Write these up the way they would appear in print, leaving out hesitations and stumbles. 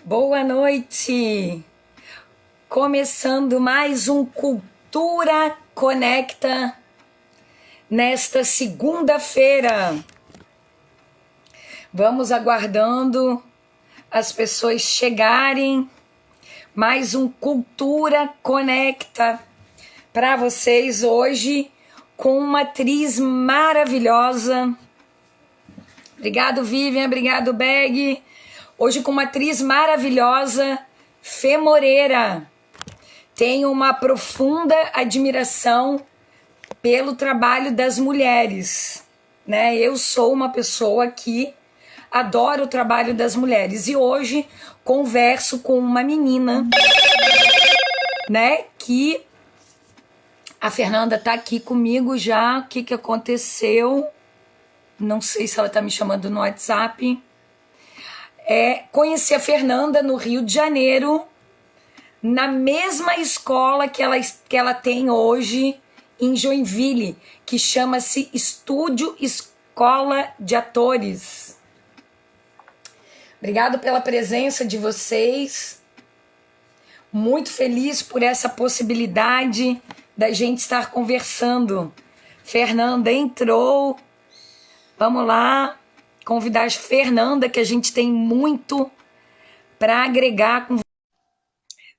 Boa noite! Começando mais um Cultura Conecta nesta segunda-feira. Vamos aguardando as pessoas chegarem. Mais um Cultura Conecta para vocês hoje com uma atriz maravilhosa. Obrigado, Vivian. Obrigado, Beg. Hoje com uma atriz maravilhosa, Fê Moreira. Tenho uma profunda admiração pelo trabalho das mulheres, né? Eu sou uma pessoa que adora o trabalho das mulheres e hoje converso com uma menina, né? Que a Fernanda tá aqui comigo já. O que aconteceu? Não sei se ela tá me chamando no WhatsApp. Conheci a Fernanda no Rio de Janeiro, na mesma escola que ela tem hoje em Joinville, que chama-se Estúdio Escola de Atores. Obrigado pela presença de vocês. Muito feliz por essa possibilidade da gente estar conversando. Fernanda entrou. Vamos lá. Convidar a Fernanda, que a gente tem muito para agregar. Vamos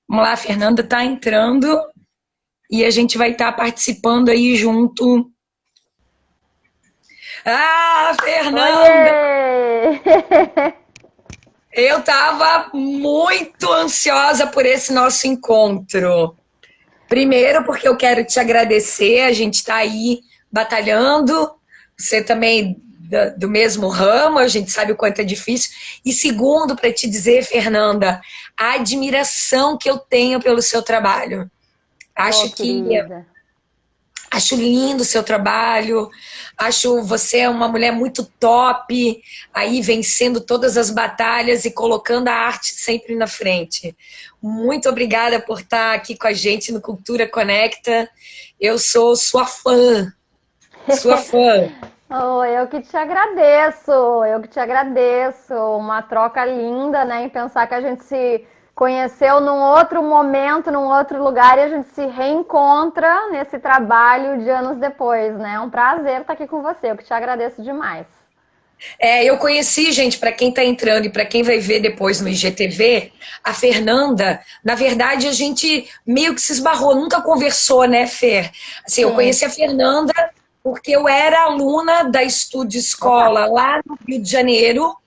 lá, a Fernanda está entrando e a gente vai estar participando aí junto. Ah, Fernanda! Oiê! Eu estava muito ansiosa por esse nosso encontro. Primeiro, porque eu quero te agradecer, a gente está aí batalhando, você também do mesmo ramo, a gente sabe o quanto é difícil. E segundo, para te dizer, Fernanda, a admiração que eu tenho pelo seu trabalho. Querida. Acho lindo o seu trabalho, acho você uma mulher muito top, aí vencendo todas as batalhas e colocando a arte sempre na frente. Muito obrigada por estar aqui com a gente no Cultura Conecta. Eu sou sua fã, sua fã. Oh, eu que te agradeço. Uma troca linda, né? Em pensar que a gente se conheceu num outro momento, num outro lugar e a gente se reencontra nesse trabalho de anos depois, né? É um prazer estar aqui com você, eu que te agradeço demais. Eu conheci, gente, para quem está entrando e para quem vai ver depois no IGTV, a Fernanda, na verdade a gente meio que se esbarrou, nunca conversou, né, Fer? Assim, eu Sim. conheci a Fernanda porque eu era aluna da Estúdio Escola lá no Rio de Janeiro,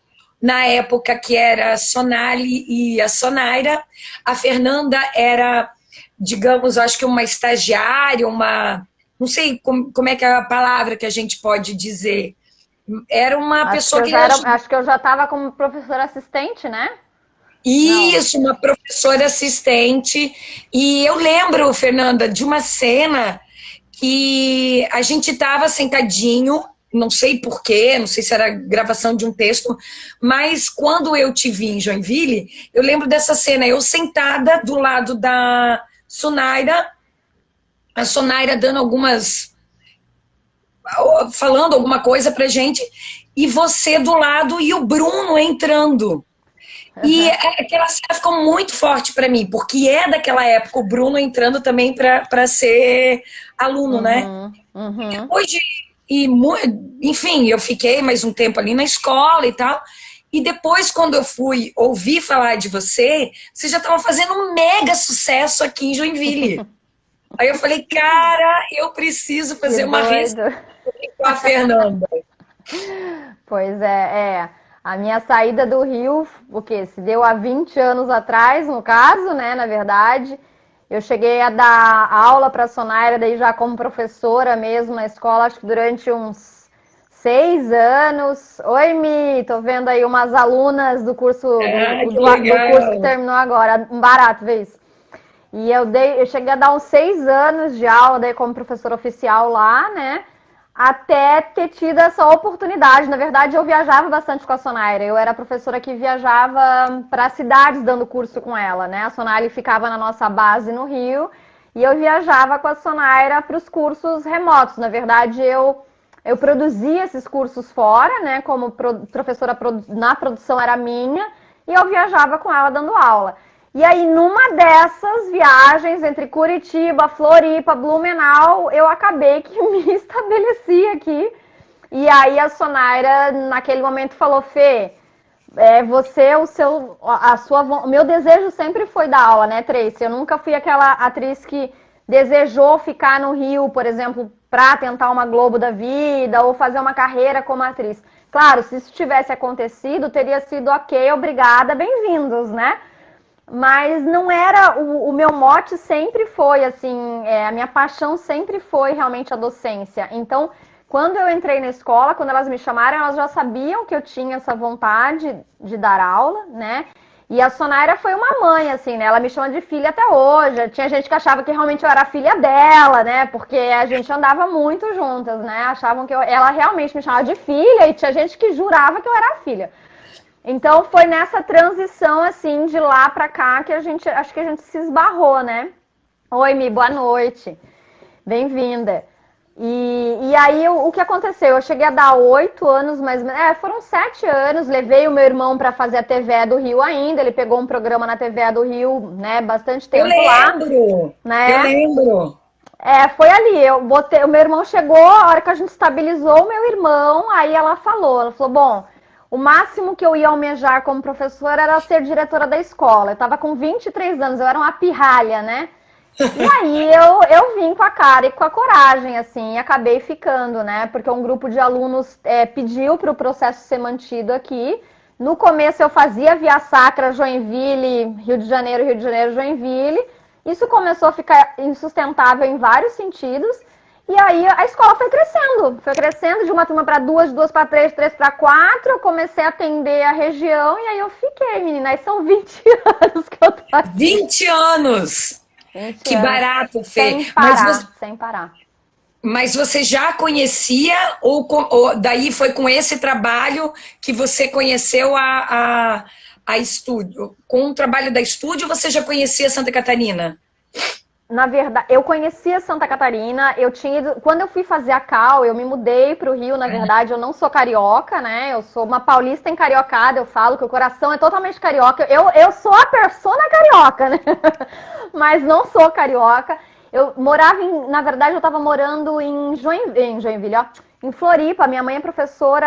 na época que era a Sonali e a Sonaira. A Fernanda era, digamos, acho que uma estagiária, não sei como é que é a palavra que a gente pode dizer. Era uma pessoa que... Acho que eu já estava como professora assistente, né? Isso, uma professora assistente. E eu lembro, Fernanda, de uma cena que a gente estava sentadinho, não sei porquê, não sei se era gravação de um texto, mas quando eu te vi em Joinville, eu lembro dessa cena, eu sentada do lado da Sonaira, a Sonaira falando alguma coisa pra gente, e você do lado e o Bruno entrando. E aquela cena ficou muito forte para mim, porque é daquela época o Bruno entrando também para ser aluno, né? Uhum. Depois enfim, eu fiquei mais um tempo ali na escola e tal. E depois, quando eu fui ouvir falar de você, você já estava fazendo um mega sucesso aqui em Joinville. Aí eu falei, cara, eu preciso fazer uma resenha com a Fernanda. Pois é. A minha saída do Rio, o que se deu há 20 anos atrás, no caso, né, na verdade. Eu cheguei a dar aula para a Sonaira, daí já como professora mesmo na escola, acho que durante uns 6 anos. Oi, Mi, tô vendo aí umas alunas do curso, do curso que terminou agora, um barato ver isso. E eu cheguei a dar uns 6 anos de aula daí como professora oficial lá, né? Até ter tido essa oportunidade. Na verdade, eu viajava bastante com a Sonaira. Eu era professora que viajava para cidades dando curso com ela, né? A Sonaira ficava na nossa base no Rio e eu viajava com a Sonaira para os cursos remotos. Na verdade, eu produzia esses cursos fora, né? Como professora, na produção era minha. e eu viajava com ela dando aula. E aí, numa dessas viagens entre Curitiba, Floripa, Blumenau, eu acabei que me estabeleci aqui. E aí a Sonaira, naquele momento, falou, Fê, o meu desejo sempre foi dar aula, né, Tracy? Eu nunca fui aquela atriz que desejou ficar no Rio, por exemplo, para tentar uma Globo da vida ou fazer uma carreira como atriz. Claro, se isso tivesse acontecido, teria sido ok, obrigada, bem-vindos, né? Mas não era, o meu mote sempre foi, assim, a minha paixão sempre foi realmente a docência. Então, quando eu entrei na escola, quando elas me chamaram, elas já sabiam que eu tinha essa vontade de dar aula, né? E a Sonaira foi uma mãe, assim, né? Ela me chama de filha até hoje. Tinha gente que achava que realmente eu era filha dela, né? Porque a gente andava muito juntas, né? Achavam que ela realmente me chamava de filha e tinha gente que jurava que eu era filha. Então foi nessa transição, assim, de lá pra cá que acho que a gente se esbarrou, né? Oi, Mi, boa noite. Bem-vinda. E aí, o que aconteceu? Eu cheguei a dar 8 anos, mas foram 7 anos. Levei o meu irmão para fazer a TVE do Rio ainda. Ele pegou um programa na TVE do Rio, né? Bastante tempo lá. Né? Eu lembro. Foi ali. O meu irmão chegou, a hora que a gente estabilizou o meu irmão, aí ela falou, bom, o máximo que eu ia almejar como professora era ser diretora da escola. Eu estava com 23 anos, eu era uma pirralha, né? E aí eu vim com a cara e com a coragem, assim, e acabei ficando, né? Porque um grupo de alunos pediu para o processo ser mantido aqui. No começo eu fazia via sacra Joinville, Rio de Janeiro, Joinville. Isso começou a ficar insustentável em vários sentidos. E aí a escola foi crescendo de uma turma para duas, de duas para três, três para quatro. Eu comecei a atender a região e aí eu fiquei, menina. Aí são 20 anos que eu tô aqui. 20 anos! 20 que anos. barato, Fê. Sem parar. Mas você já conhecia ou daí foi com esse trabalho que você conheceu a estúdio? Com o trabalho da estúdio você já conhecia Santa Catarina? Na verdade, eu conhecia Santa Catarina, quando eu fui fazer a Cal, eu me mudei para o Rio, na verdade, eu não sou carioca, né? Eu sou uma paulista encariocada, eu falo que o coração é totalmente carioca. Eu sou a persona carioca, né? Mas não sou carioca. Eu morava na verdade, eu estava morando em Joinville, ó, em Floripa. Minha mãe é professora,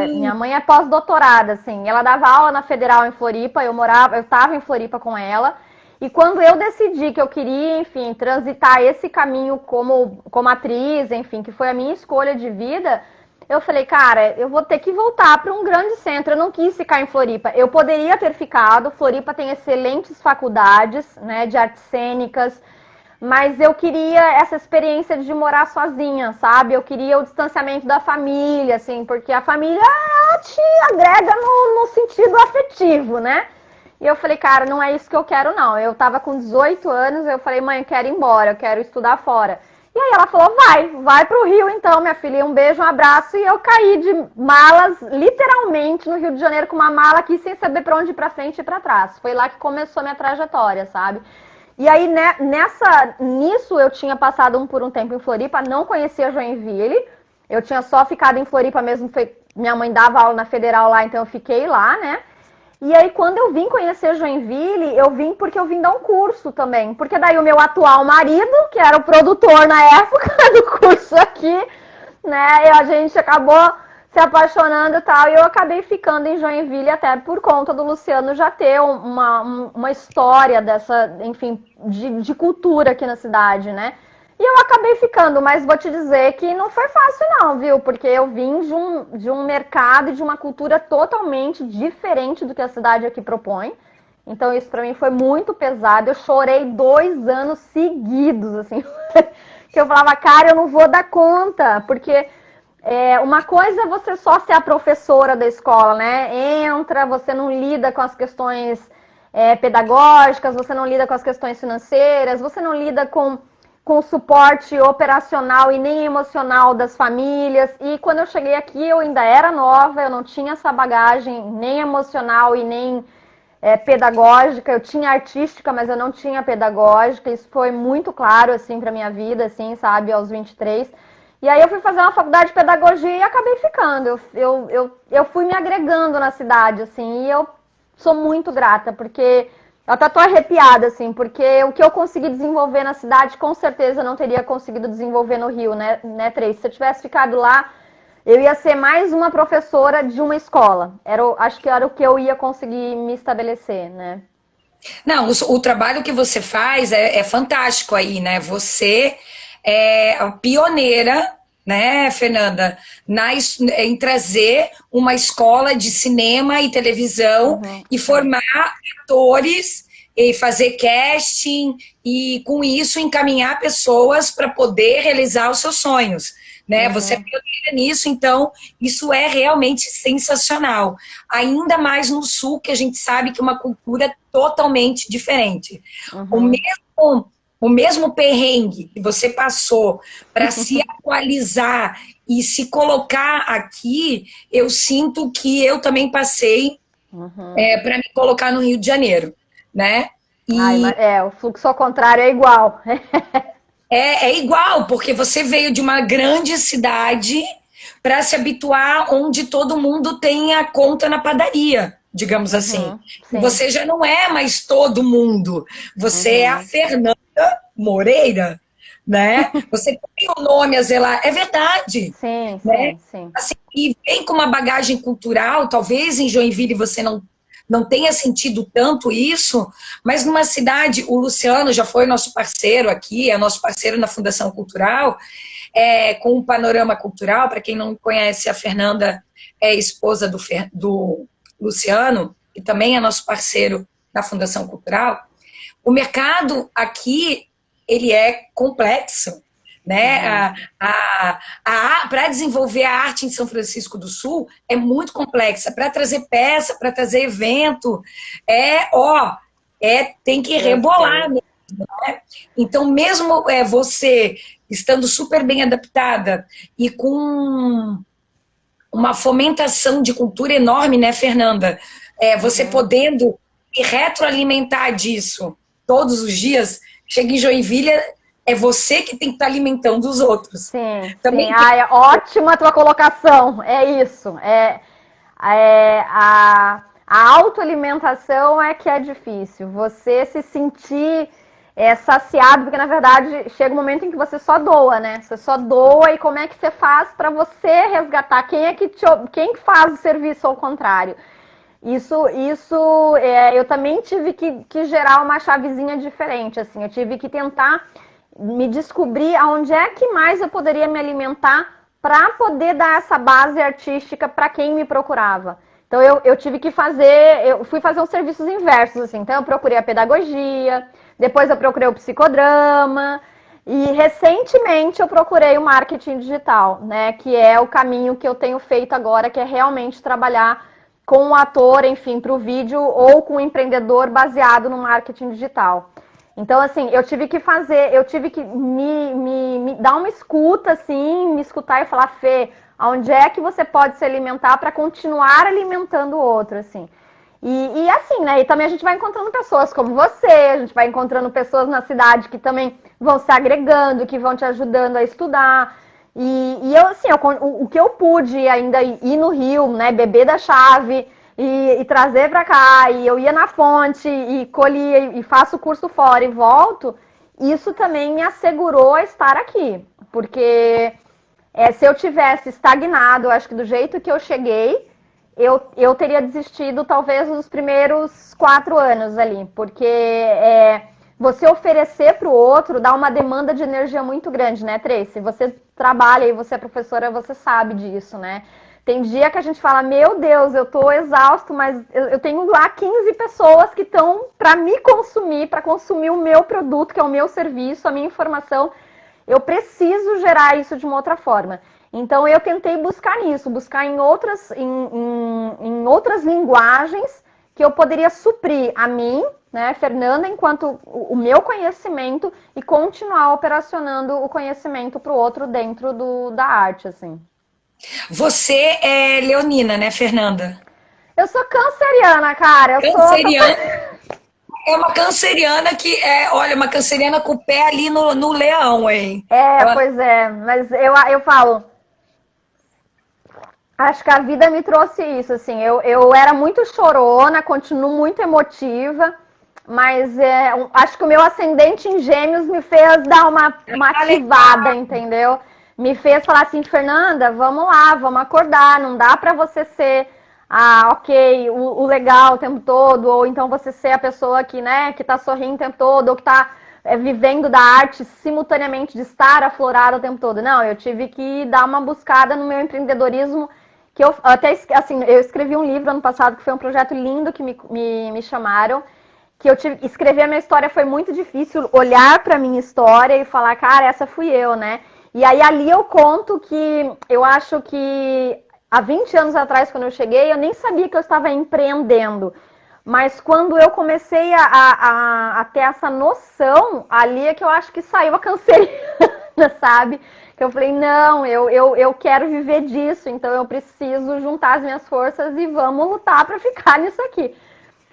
minha mãe é pós-doutorada, assim. Ela dava aula na Federal em Floripa, eu estava em Floripa com ela. E quando eu decidi que eu queria, enfim, transitar esse caminho como atriz, enfim, que foi a minha escolha de vida, eu falei, cara, eu vou ter que voltar para um grande centro. Eu não quis ficar em Floripa. Eu poderia ter ficado. Floripa tem excelentes faculdades, né, de artes cênicas, mas eu queria essa experiência de morar sozinha, sabe? Eu queria o distanciamento da família, assim, porque a família te agrega no sentido afetivo, né? E eu falei, cara, não é isso que eu quero, não. Eu tava com 18 anos, eu falei, mãe, eu quero ir embora, eu quero estudar fora. E aí ela falou, vai pro Rio então, minha filha. Um beijo, um abraço. E eu caí de malas, literalmente, no Rio de Janeiro, com uma mala aqui, sem saber pra onde ir, pra frente e pra trás. Foi lá que começou a minha trajetória, sabe? E aí, nisso, eu tinha passado por um tempo em Floripa, não conhecia Joinville. Eu tinha só ficado em Floripa mesmo, minha mãe dava aula na Federal lá, então eu fiquei lá, né? E aí, quando eu vim conhecer Joinville, eu vim porque eu vim dar um curso também. Porque daí o meu atual marido, que era o produtor na época do curso aqui, né? E a gente acabou se apaixonando e tal. E eu acabei ficando em Joinville até por conta do Luciano já ter uma história dessa, enfim, de cultura aqui na cidade, né? E eu acabei ficando, mas vou te dizer que não foi fácil não, viu? Porque eu vim de um mercado e de uma cultura totalmente diferente do que a cidade aqui propõe. Então isso pra mim foi muito pesado. Eu chorei 2 anos seguidos, assim. Que eu falava, cara, eu não vou dar conta. Porque uma coisa é você só ser a professora da escola, né? Entra, você não lida com as questões pedagógicas, você não lida com as questões financeiras, você não lida com o suporte operacional e nem emocional das famílias. E quando eu cheguei aqui, eu ainda era nova, eu não tinha essa bagagem nem emocional e nem pedagógica. Eu tinha artística, mas eu não tinha pedagógica. Isso foi muito claro, assim, pra minha vida, assim, sabe, aos 23. E aí eu fui fazer uma faculdade de pedagogia e acabei ficando. Eu fui me agregando na cidade, assim, e eu sou muito grata, porque eu até tô arrepiada, assim, porque o que eu consegui desenvolver na cidade, com certeza eu não teria conseguido desenvolver no Rio, né, Tracy? Se eu tivesse ficado lá, eu ia ser mais uma professora de uma escola. Acho que era o que eu ia conseguir me estabelecer, né? Não, o trabalho que você faz é fantástico aí, né? Você é a pioneira, né, Fernanda, em trazer uma escola de cinema e televisão Uhum, e sim. formar atores e fazer casting e com isso encaminhar pessoas para poder realizar os seus sonhos, né? Você é Uhum, pioneira nisso, então isso é realmente sensacional. Ainda mais no sul, que a gente sabe que é uma cultura totalmente diferente. O uhum. mesmo, o mesmo perrengue que você passou para se atualizar e se colocar aqui, eu sinto que eu também passei Uhum. para me colocar no Rio de Janeiro, né? Ai, E o fluxo ao contrário é igual. é igual, porque você veio de uma grande cidade para se habituar onde todo mundo tem a conta na padaria, digamos assim. Uhum, E sim. você já não é mais todo mundo. Você é a Uhum. Fernanda Moreira, né? Você tem o nome a zelar. É verdade, Sim, né? sim, sim. Assim, e vem com uma bagagem cultural, talvez em Joinville você não tenha sentido tanto isso, mas numa cidade, o Luciano já foi nosso parceiro aqui, é nosso parceiro na Fundação Cultural, com o Panorama Cultural. Para quem não conhece, a Fernanda é esposa do Luciano, que também é nosso parceiro na Fundação Cultural. O mercado aqui, ele é complexo, Uhum. né? Para desenvolver a arte em São Francisco do Sul é muito complexa. Para trazer peça, para trazer evento, tem que Eu rebolar sei. mesmo. Então, mesmo você estando super bem adaptada e com uma fomentação de cultura enorme, né, Fernanda? Você Uhum. podendo retroalimentar disso todos os dias, chega em Joinville, é você que tem que estar alimentando os outros. Sim, sim. Também tem. Ah, é ótima a tua colocação. É isso. A autoalimentação é que é difícil. Você se sentir saciado, porque na verdade chega um momento em que você só doa, né? Você só doa e como é que você faz para você resgatar? Quem que faz o serviço ao contrário? Eu também tive que gerar uma chavezinha diferente, assim. Eu tive que tentar me descobrir aonde é que mais eu poderia me alimentar para poder dar essa base artística para quem me procurava. Então eu fui fazer uns serviços inversos, assim. Então eu procurei a pedagogia, depois eu procurei o psicodrama e recentemente eu procurei o marketing digital, né? Que é o caminho que eu tenho feito agora, que é realmente trabalhar com um ator, enfim, para o vídeo ou com um empreendedor baseado no marketing digital. Então, assim, eu tive que me dar uma escuta, assim, me escutar e falar, Fê, aonde é que você pode se alimentar para continuar alimentando o outro, assim. E assim, né? E também a gente vai encontrando pessoas como você, a gente vai encontrando pessoas na cidade que também vão se agregando, que vão te ajudando a estudar. Eu, assim, o que eu pude ainda ir no Rio, né? Beber da chave e trazer para cá, e eu ia na fonte e colhia e faço o curso fora e volto, isso também me assegurou a estar aqui. Porque se eu tivesse estagnado, acho que do jeito que eu cheguei, eu teria desistido talvez nos primeiros 4 anos ali, porque você oferecer para o outro dá uma demanda de energia muito grande, né, Tracy? Você trabalha e você é professora, você sabe disso, né? Tem dia que a gente fala, meu Deus, eu tô exausto, mas eu tenho lá 15 pessoas que estão para me consumir, para consumir o meu produto, que é o meu serviço, a minha informação. Eu preciso gerar isso de uma outra forma. Então eu tentei buscar nisso, buscar em outras linguagens que eu poderia suprir a mim, né, Fernanda, enquanto o meu conhecimento e continuar operacionando o conhecimento para o outro dentro da arte, assim. Você é leonina, né, Fernanda? Eu sou canceriana, cara. Eu sou Canceriana. É uma canceriana olha, uma canceriana com o pé ali no leão, hein? Ela Pois é, mas eu falo, Acho que a vida me trouxe isso, assim, eu era muito chorona, continuo muito emotiva, mas acho que o meu ascendente em Gêmeos me fez dar uma Ah, ativada, entendeu? Me fez falar assim, Fernanda, vamos lá, vamos acordar, não dá pra você ser, ok, o legal o tempo todo, ou então você ser a pessoa que, né, que tá sorrindo o tempo todo, ou que tá vivendo da arte simultaneamente de estar aflorada o tempo todo. Não, eu tive que dar uma buscada no meu empreendedorismo, que eu até, assim, eu escrevi um livro ano passado, que foi um projeto lindo que me chamaram, que eu tive, escrever a minha história foi muito difícil, olhar para minha história e falar, cara, essa fui eu, né? E aí ali eu conto que eu acho que há 20 anos atrás, quando eu cheguei, eu nem sabia que eu estava empreendendo. Mas quando eu comecei a ter essa noção, ali é que eu acho que saiu a canceriana, sabe? Que eu falei, não, eu quero viver disso, então eu preciso juntar as minhas forças e vamos lutar para ficar nisso aqui.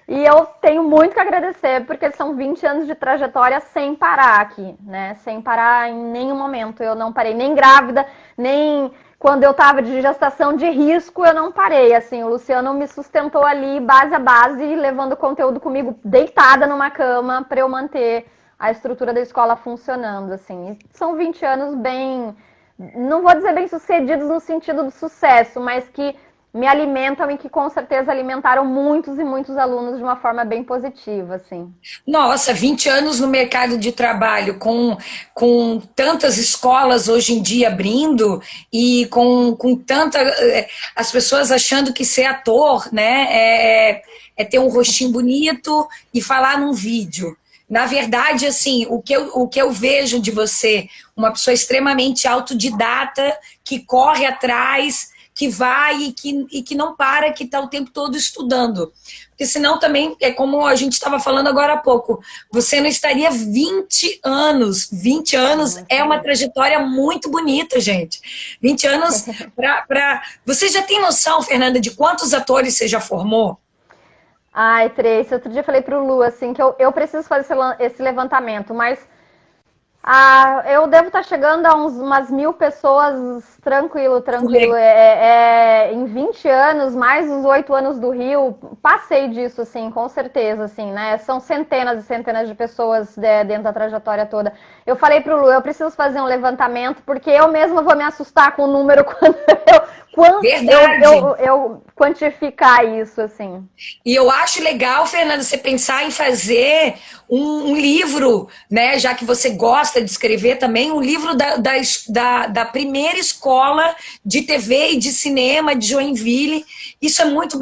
E eu tenho muito que agradecer, porque são 20 anos de trajetória sem parar aqui, né? Sem parar em nenhum momento. Eu não parei nem grávida, nem quando eu estava de gestação de risco, eu não parei. Assim, o Luciano me sustentou ali, base a base, levando conteúdo comigo deitada numa cama para eu manter a estrutura da escola funcionando, assim. E são 20 anos bem, não vou dizer bem sucedidos no sentido do sucesso, mas que me alimentam e que com certeza alimentaram muitos e muitos alunos de uma forma bem positiva, assim. Nossa, 20 anos no mercado de trabalho, com tantas escolas hoje em dia abrindo e com tanta. As pessoas achando que ser ator, né, é ter um rostinho bonito e falar num vídeo. Na verdade, assim, o que eu vejo de você, uma pessoa extremamente autodidata, que corre atrás, que vai e que não para, que está o tempo todo estudando. Porque senão também, é como a gente estava falando agora há pouco, você não estaria 20 anos. 20 anos é uma trajetória muito bonita, gente. 20 anos para. Você já tem noção, Fernanda, de quantos atores você já formou? Ai, Tracy, outro dia eu falei pro Lu, assim, que eu preciso fazer esse levantamento, mas eu devo estar chegando a umas 1.000 pessoas, tranquilo, tranquilo. Em 20 anos, mais os 8 anos do Rio, passei disso, assim, com certeza, assim, né? São centenas e centenas de pessoas dentro da trajetória toda. Eu falei pro Lu, eu preciso fazer um levantamento, porque eu mesma vou me assustar com o número eu quantificar isso, assim. E eu acho legal, Fernanda, você pensar em fazer um livro, né? Já que você gosta de escrever também, um livro da primeira escola de TV e de cinema de Joinville. Isso é muito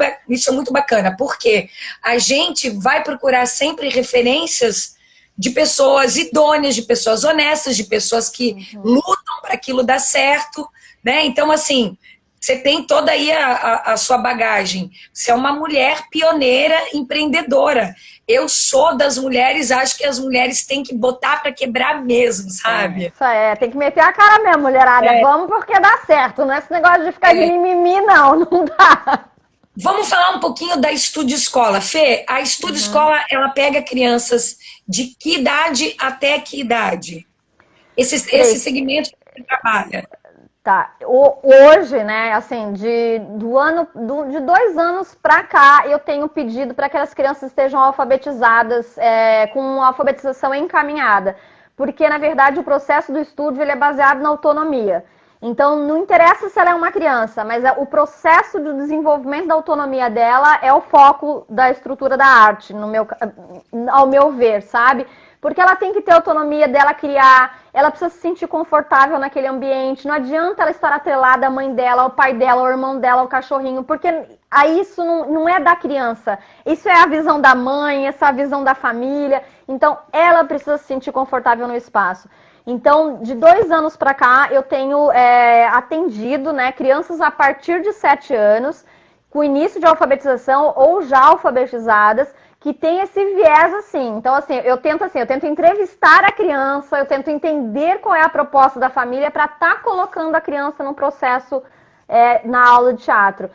bacana, porque a gente vai procurar sempre referências de pessoas idôneas, de pessoas honestas, de pessoas que lutam para aquilo dar certo, né? Então, assim, você tem toda aí a sua bagagem. Você é uma mulher pioneira, empreendedora. Eu sou das mulheres, acho que as mulheres têm que botar para quebrar mesmo, sabe? Isso tem que meter a cara mesmo, mulherada. Vamos porque dá certo, não é esse negócio de ficar de mimimi, não dá. Vamos falar um pouquinho da Estúdio Escola. Fê, a Estúdio Escola, ela pega crianças de que idade até que idade? Esse segmento que você trabalha. Tá. Hoje, né, assim, de 2 anos para cá, eu tenho pedido para que as crianças estejam alfabetizadas, com alfabetização encaminhada. Porque, na verdade, o processo do estúdio ele é baseado na autonomia. Então, não interessa se ela é uma criança, mas o processo de desenvolvimento da autonomia dela é o foco da estrutura da arte, ao meu ver, sabe? Porque ela tem que ter autonomia dela criar, ela precisa se sentir confortável naquele ambiente. Não adianta ela estar atrelada à mãe dela, ao pai dela, ao irmão dela, ao cachorrinho, porque aí isso não é da criança. Isso é a visão da mãe, essa é a visão da família. Então, ela precisa se sentir confortável no espaço. Então, de 2 anos para cá, eu tenho atendido, né, crianças a partir de 7 anos, com início de alfabetização ou já alfabetizadas, que tem esse viés assim. Então, assim, eu tento entrevistar a criança, eu tento entender qual é a proposta da família para estar colocando a criança no processo na aula de teatro.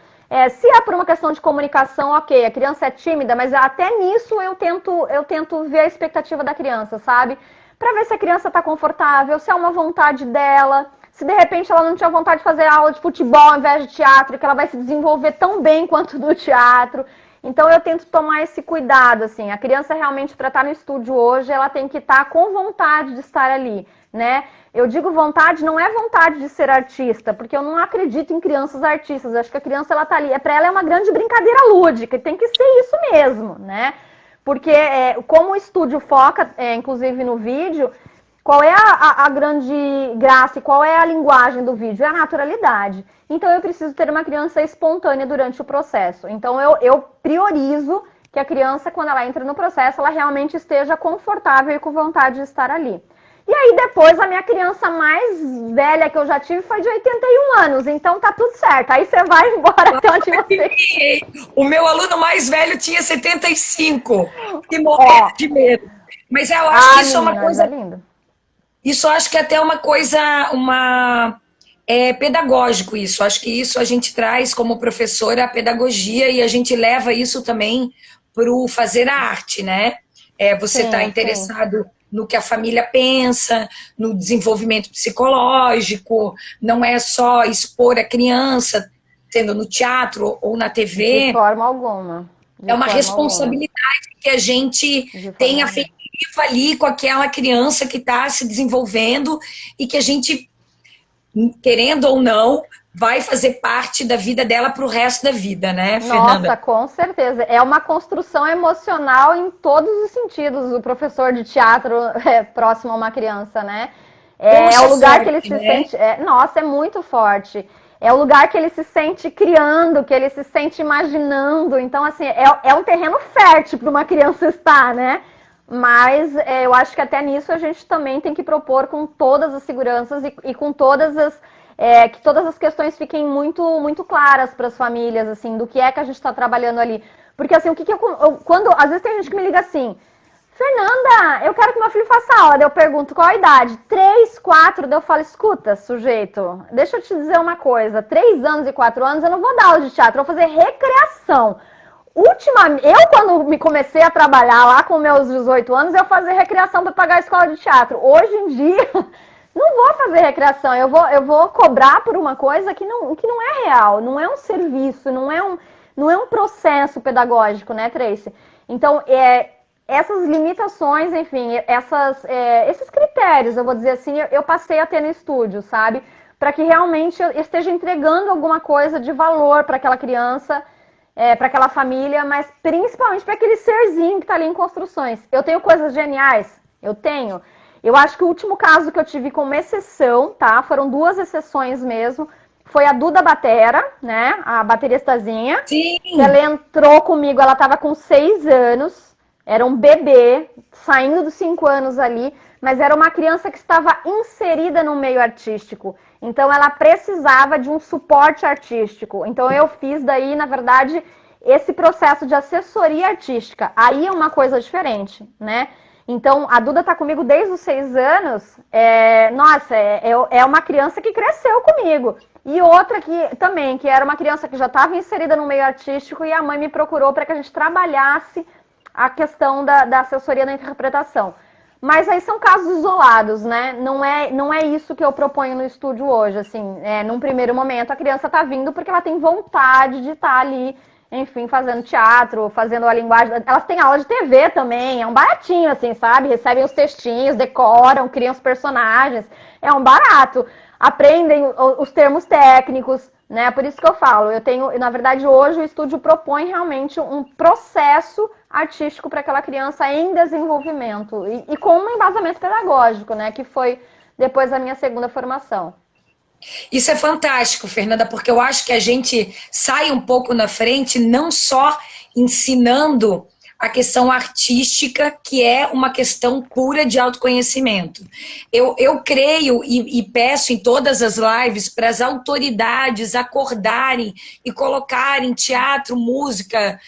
Se é por uma questão de comunicação, ok, a criança é tímida, mas até nisso eu tento ver a expectativa da criança, sabe? Para ver se a criança está confortável, se é uma vontade dela, se de repente ela não tinha vontade de fazer aula de futebol ao invés de teatro, que ela vai se desenvolver tão bem quanto do teatro. Então eu tento tomar esse cuidado, assim, a criança realmente para estar no estúdio hoje, ela tem que estar com vontade de estar ali, né? Eu digo vontade, não é vontade de ser artista, porque eu não acredito em crianças artistas, eu acho que a criança ela tá ali, para ela é uma grande brincadeira lúdica, tem que ser isso mesmo, né? Porque como o estúdio foca, inclusive no vídeo, qual é a grande graça e qual é a linguagem do vídeo? É a naturalidade. Então eu preciso ter uma criança espontânea durante o processo. Então eu priorizo que a criança, quando ela entra no processo, ela realmente esteja confortável e com vontade de estar ali. E aí depois a minha criança mais velha que eu já tive foi de 81 anos, então tá tudo certo. Aí você vai embora até onde você... O meu aluno mais velho tinha 75 e morreu de medo. Mas eu acho que isso é uma coisa... Isso eu acho que é até uma coisa, pedagógico isso. Acho que isso a gente traz como professora a pedagogia e a gente leva isso também para o fazer a arte, né? Você está interessado no que a família pensa, no desenvolvimento psicológico, não é só expor a criança, sendo no teatro ou na TV. De forma alguma. É uma responsabilidade que a gente tem afetiva ali com aquela criança que está se desenvolvendo e que a gente, querendo ou não, vai fazer parte da vida dela para o resto da vida, né, Fernanda? Nossa, com certeza. É uma construção emocional em todos os sentidos. O professor de teatro próximo a uma criança, né? É o lugar que ele se sente... nossa, é muito forte. É o lugar que ele se sente criando, que ele se sente imaginando. Então, assim, é um terreno fértil para uma criança estar, né? Mas eu acho que até nisso a gente também tem que propor com todas as seguranças e com todas as... que todas as questões fiquem muito, muito claras para as famílias, assim, do que é que a gente está trabalhando ali. Porque, assim, quando às vezes tem gente que me liga assim, Fernanda, eu quero que meu filho faça aula. Daí eu pergunto qual a idade? 3, 4. Daí eu falo, escuta, sujeito, deixa eu te dizer uma coisa. 3 anos e 4 anos eu não vou dar aula de teatro, eu vou fazer recreação. Eu, quando me comecei a trabalhar lá com meus 18 anos, eu fazia recreação para pagar a escola de teatro. Hoje em dia, não vou fazer recreação. Eu vou cobrar por uma coisa que não é real, não é um serviço, não é um processo pedagógico, né, Tracy? Então, essas limitações, enfim, esses critérios, eu vou dizer assim, eu passei a ter no estúdio, sabe? Para que realmente eu esteja entregando alguma coisa de valor para aquela criança, para aquela família, mas principalmente para aquele serzinho que está ali em construções. Eu tenho coisas geniais? Eu tenho. Eu acho que o último caso que eu tive como exceção, tá? Foram 2 exceções mesmo. Foi a Duda Batera, né? A bateristazinha. Sim. Ela entrou comigo, ela estava com 6 anos. Era um bebê, saindo dos 5 anos ali, mas era uma criança que estava inserida no meio artístico. Então, ela precisava de um suporte artístico. Então, eu fiz daí, na verdade, esse processo de assessoria artística. Aí é uma coisa diferente, né? Então, a Duda tá comigo desde os 6 anos. Nossa, é uma criança que cresceu comigo. E outra que era uma criança que já estava inserida no meio artístico e a mãe me procurou para que a gente trabalhasse a questão da assessoria da interpretação. Mas aí são casos isolados, né? Não é isso que eu proponho no estúdio hoje, assim. Num primeiro momento, a criança está vindo porque ela tem vontade de estar ali, enfim, fazendo teatro, fazendo a linguagem... Elas têm aula de TV também, é um baratinho, assim, sabe? Recebem os textinhos, decoram, criam os personagens. É um barato. Aprendem os termos técnicos, né? Por isso que eu falo, na verdade, hoje o estúdio propõe realmente um processo artístico para aquela criança em desenvolvimento e com um embasamento pedagógico, né? Que foi depois da minha segunda formação. Isso é fantástico, Fernanda, porque eu acho que a gente sai um pouco na frente, não só ensinando a questão artística, que é uma questão pura de autoconhecimento. Eu creio e peço em todas as lives para as autoridades acordarem e colocarem teatro, música,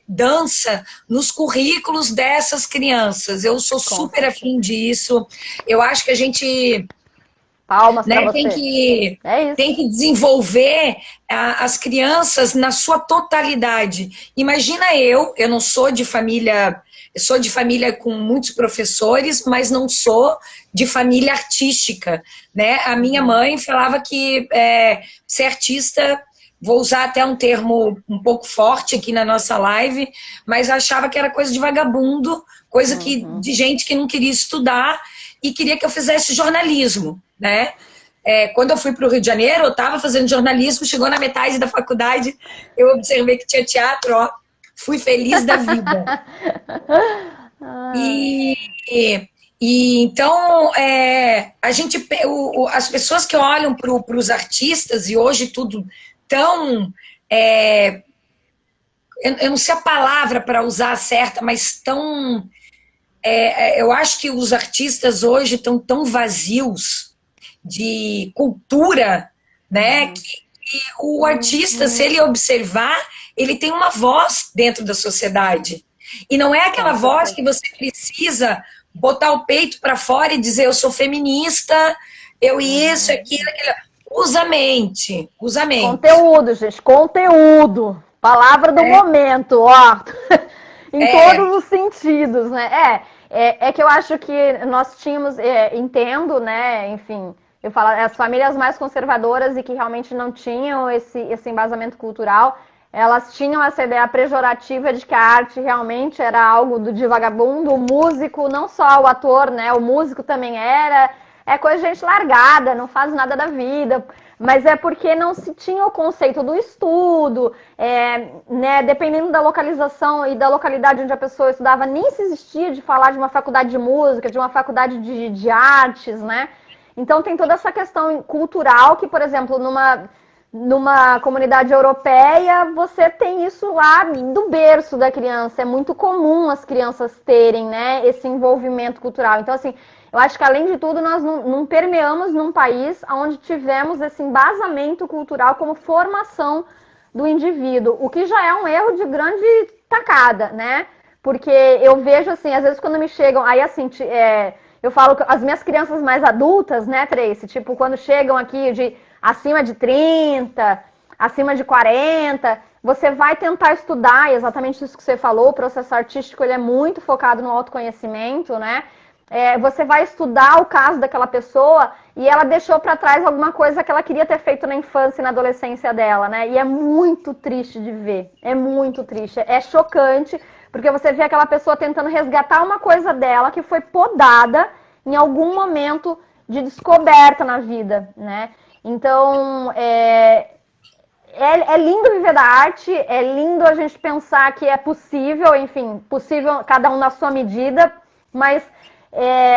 dança nos currículos dessas crianças. Eu sou super afim disso. Eu acho que a gente... Palmas pra você. Tem que desenvolver as crianças na sua totalidade. Imagina eu não sou de família sou de família com muitos professores, mas não sou de família artística, né? A minha mãe falava que ser artista, vou usar até um termo um pouco forte aqui na nossa live, mas achava que era coisa de vagabundo, coisa de gente que não queria estudar e queria que eu fizesse jornalismo, né? Quando eu fui para o Rio de Janeiro, eu estava fazendo jornalismo, chegou na metade da faculdade, eu observei que tinha teatro, ó, fui feliz da vida. E então, as pessoas que olham para os artistas, e hoje tudo tão... eu não sei a palavra para usar certa, mas tão... eu acho que os artistas hoje estão tão vazios de cultura, né? Que o artista, se ele observar, ele tem uma voz dentro da sociedade. E não é aquela voz que você precisa botar o peito para fora e dizer eu sou feminista, eu isso, aquilo, aquilo. Usa a mente, usa a mente. Conteúdo, gente, conteúdo. Palavra do momento, ó. Em todos os sentidos, né? É que eu acho que nós tínhamos, entendo, né, enfim, eu falo, as famílias mais conservadoras e que realmente não tinham esse embasamento cultural, elas tinham essa ideia pejorativa de que a arte realmente era algo de vagabundo, o músico, não só o ator, né, o músico também é coisa de gente largada, não faz nada da vida, mas é porque não se tinha o conceito do estudo, né, dependendo da localização e da localidade onde a pessoa estudava, nem se existia de falar de uma faculdade de música, de uma faculdade de artes, né? Então tem toda essa questão cultural que, por exemplo, numa comunidade europeia, você tem isso lá do berço da criança. É muito comum as crianças terem, né, esse envolvimento cultural. Então, assim, eu acho que, além de tudo, nós não permeamos num país onde tivemos esse embasamento cultural como formação do indivíduo, o que já é um erro de grande tacada, né? Porque eu vejo, assim, às vezes quando me chegam... Aí, assim, eu falo que as minhas crianças mais adultas, né, Tracy? Tipo, quando chegam aqui acima de 30, acima de 40, você vai tentar estudar exatamente isso que você falou. O processo artístico, ele é muito focado no autoconhecimento, né? Você vai estudar o caso daquela pessoa e ela deixou para trás alguma coisa que ela queria ter feito na infância e na adolescência dela, né? E é muito triste de ver, é muito triste, é chocante, porque você vê aquela pessoa tentando resgatar uma coisa dela que foi podada em algum momento de descoberta na vida, né? Então, é lindo viver da arte, é lindo a gente pensar que é possível, enfim, possível cada um na sua medida, mas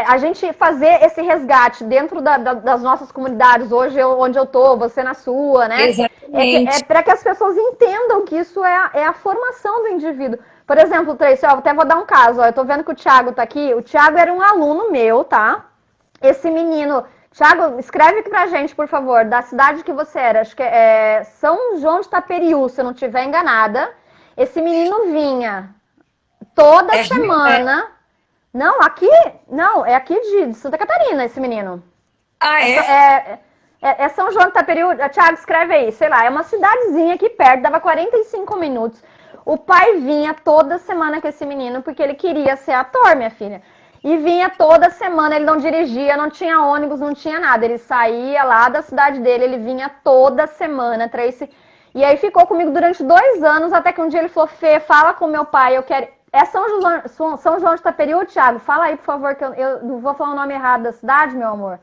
a gente fazer esse resgate dentro das nossas comunidades, hoje onde eu tô, você na sua, né? Exatamente. É para que as pessoas entendam que isso é a formação do indivíduo. Por exemplo, Tracy, ó, até vou dar um caso, ó, eu tô vendo que o Thiago tá aqui, o Thiago era um aluno meu, tá? Esse menino... Thiago, escreve aqui pra gente, por favor, da cidade que você era. Acho que é São João de Itaperiú, se eu não estiver enganada. Esse menino vinha toda semana. Não, aqui. Não, é aqui de Santa Catarina, esse menino. Ah, é? É São João de Itaperiú. Thiago, escreve aí. Sei lá, é uma cidadezinha aqui perto, dava 45 minutos. O pai vinha toda semana com esse menino porque ele queria ser ator, minha filha. E vinha toda semana, ele não dirigia, não tinha ônibus, não tinha nada. Ele saía lá da cidade dele, ele vinha toda semana, Tracy. E aí ficou comigo durante 2 anos, até que um dia ele falou, Fê, fala com meu pai, eu quero... É São João de Itaperiú, Thiago? Fala aí, por favor, que eu não vou falar o nome errado da cidade, meu amor.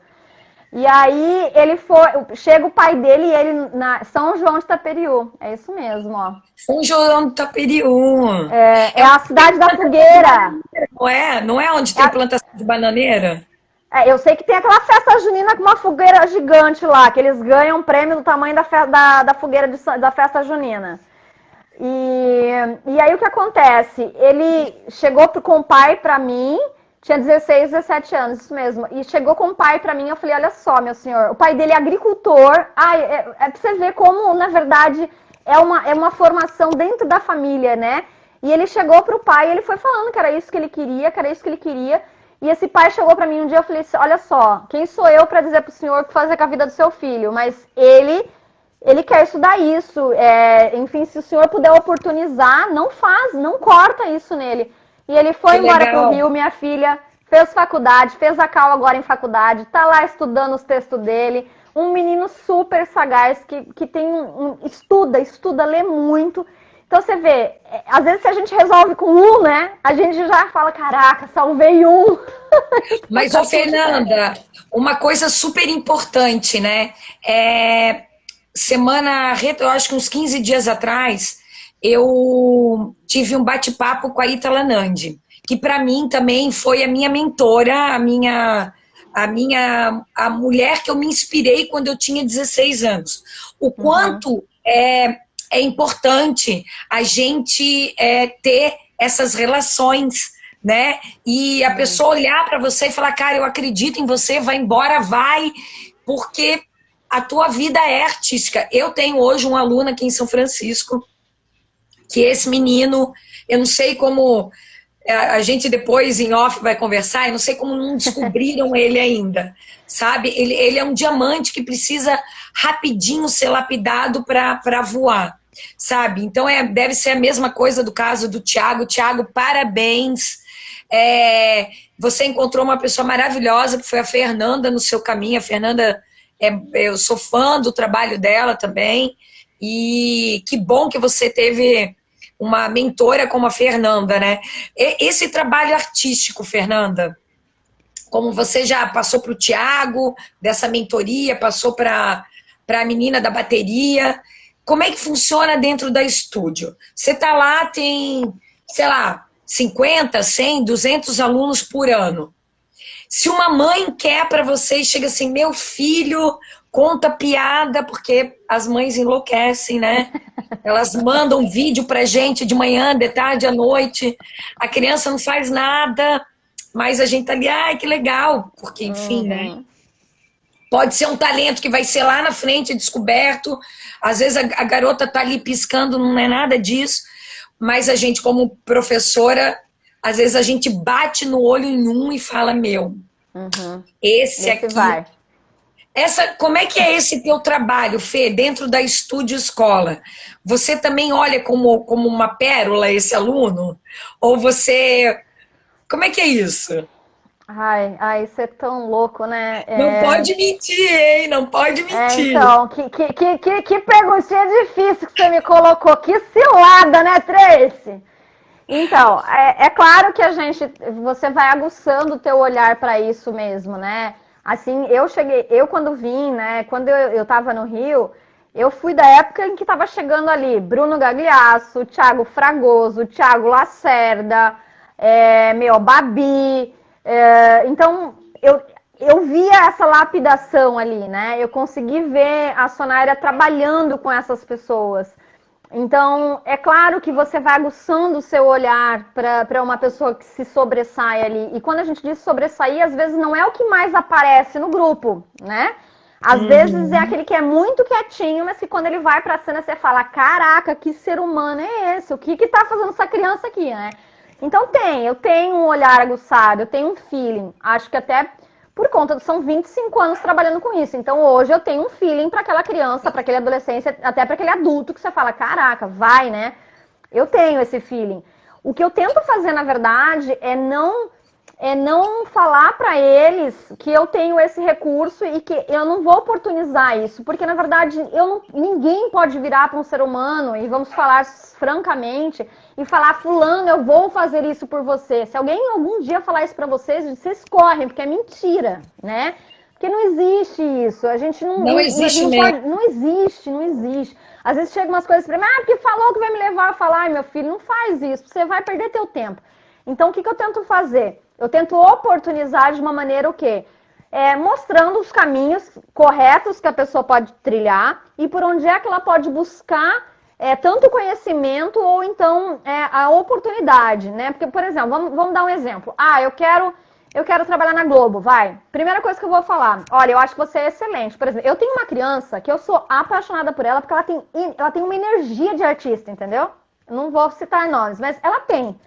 E aí ele foi, chega o pai dele e ele na São João de Itaperiú. É isso mesmo, ó. São João de Itaperiú. É a cidade da fogueira. Não é? Não é onde tem plantação de bananeira? Eu sei que tem aquela festa junina com uma fogueira gigante lá, que eles ganham um prêmio do tamanho da fogueira da festa junina. E aí o que acontece? Ele chegou com o pai pra mim, tinha 16, 17 anos, isso mesmo. E chegou com o pai pra mim, eu falei, olha só, meu senhor, o pai dele é agricultor. Pra você ver como, na verdade, é uma formação dentro da família, né? E ele chegou pro pai e ele foi falando que era isso que ele queria, que era isso que ele queria. E esse pai chegou pra mim um dia, eu falei assim, olha só, quem sou eu pra dizer pro senhor o que fazer com a vida do seu filho? Mas ele quer estudar isso. Enfim, se o senhor puder oportunizar, não corta isso nele. E ele foi Que embora para o legal. Rio, minha filha, fez faculdade, fez a Cal agora em faculdade, tá lá estudando os textos dele. Um menino super sagaz que tem estuda, lê muito. Então você vê, às vezes se a gente resolve com um, né? A gente já fala, caraca, salvei um. Então Mas, ô tá tudo certo. Fernanda, uma coisa super importante, né? Eu acho que uns 15 dias atrás, eu tive um bate-papo com a Ítala Nandi, que para mim também foi a minha mentora, a mulher que eu me inspirei quando eu tinha 16 anos. O Uhum, quanto é importante a gente ter essas relações, né? E a sim. pessoa olhar para você e falar, cara, eu acredito em você, vai embora, vai, porque a tua vida é artística. Eu tenho hoje um aluno aqui em São Francisco, que esse menino, eu não sei como a gente depois em off vai conversar, eu não sei como não descobriram ele ainda, sabe? Ele é um diamante que precisa rapidinho ser lapidado para voar, sabe? Então deve ser a mesma coisa do caso do Thiago. Thiago, parabéns. É, você encontrou uma pessoa maravilhosa, que foi a Fernanda no seu caminho. A Fernanda, eu sou fã do trabalho dela também. E que bom que você teve uma mentora como a Fernanda, né? Esse trabalho artístico, Fernanda, como você já passou para o Tiago, dessa mentoria, passou para a menina da bateria, como é que funciona dentro da estúdio? Você está lá, tem, sei lá, 50, 100, 200 alunos por ano. Se uma mãe quer para você e chega assim, meu filho conta piada, porque as mães enlouquecem, né? Elas mandam vídeo pra gente de manhã, de tarde, à noite. A criança não faz nada, mas a gente tá ali, ai, que legal, porque enfim, né? Uhum. Pode ser um talento que vai ser lá na frente descoberto. Às vezes a garota tá ali piscando, não é nada disso. Mas a gente, como professora, às vezes a gente bate no olho em um e fala, meu, Uhum. esse Esse aqui. vai. Como é que é esse teu trabalho, Fê, dentro da Estúdio Escola? Você também olha como uma pérola esse aluno? Ou você. Como é que é isso? Ai, isso é tão louco, né? Não pode mentir, hein? Não pode mentir. Então, que perguntinha difícil que você me colocou. Que cilada, né, Tracy? Então, é claro que você vai aguçando o teu olhar para isso mesmo, né? Assim, eu quando vim, né, quando eu tava no Rio, eu fui da época em que tava chegando ali Bruno Gagliasso, Thiago Fragoso, Thiago Lacerda, Babi. Então, eu via essa lapidação ali, né? Eu consegui ver a Sonária trabalhando com essas pessoas. Então, é claro que você vai aguçando o seu olhar para uma pessoa que se sobressai ali. E quando a gente diz sobressair, às vezes não é o que mais aparece no grupo, né? Às vezes é Uhum. aquele que é muito quietinho, mas que quando ele vai pra cena você fala: caraca, que ser humano é esse? O que que tá fazendo essa criança aqui, né? Então eu tenho um olhar aguçado, eu tenho um feeling. Acho que até por conta, são 25 anos trabalhando com isso. Então hoje eu tenho um feeling para aquela criança, para aquele adolescente, até para aquele adulto que você fala, caraca, vai, né? Eu tenho esse feeling. O que eu tento fazer, na verdade, é não falar para eles que eu tenho esse recurso e que eu não vou oportunizar isso, porque na verdade ninguém pode virar para um ser humano, e vamos falar francamente, e falar, fulano, eu vou fazer isso por você. Se alguém algum dia falar isso para vocês correm, porque é mentira, né? Porque não existe isso. A gente Não existe não mesmo. pode, não existe. Às vezes chegam umas coisas para mim, porque falou que vai me levar a falar, ai meu filho, não faz isso, você vai perder teu tempo. Então, o que eu tento fazer? Eu tento oportunizar de uma maneira o quê? Mostrando os caminhos corretos que a pessoa pode trilhar e por onde é que ela pode buscar tanto conhecimento ou então a oportunidade, né? Porque, por exemplo, vamos dar um exemplo. Eu quero trabalhar na Globo, vai. Primeira coisa que eu vou falar, olha, eu acho que você é excelente. Por exemplo, eu tenho uma criança que eu sou apaixonada por ela porque ela tem uma energia de artista, entendeu? Eu não vou citar nomes, mas ela tem.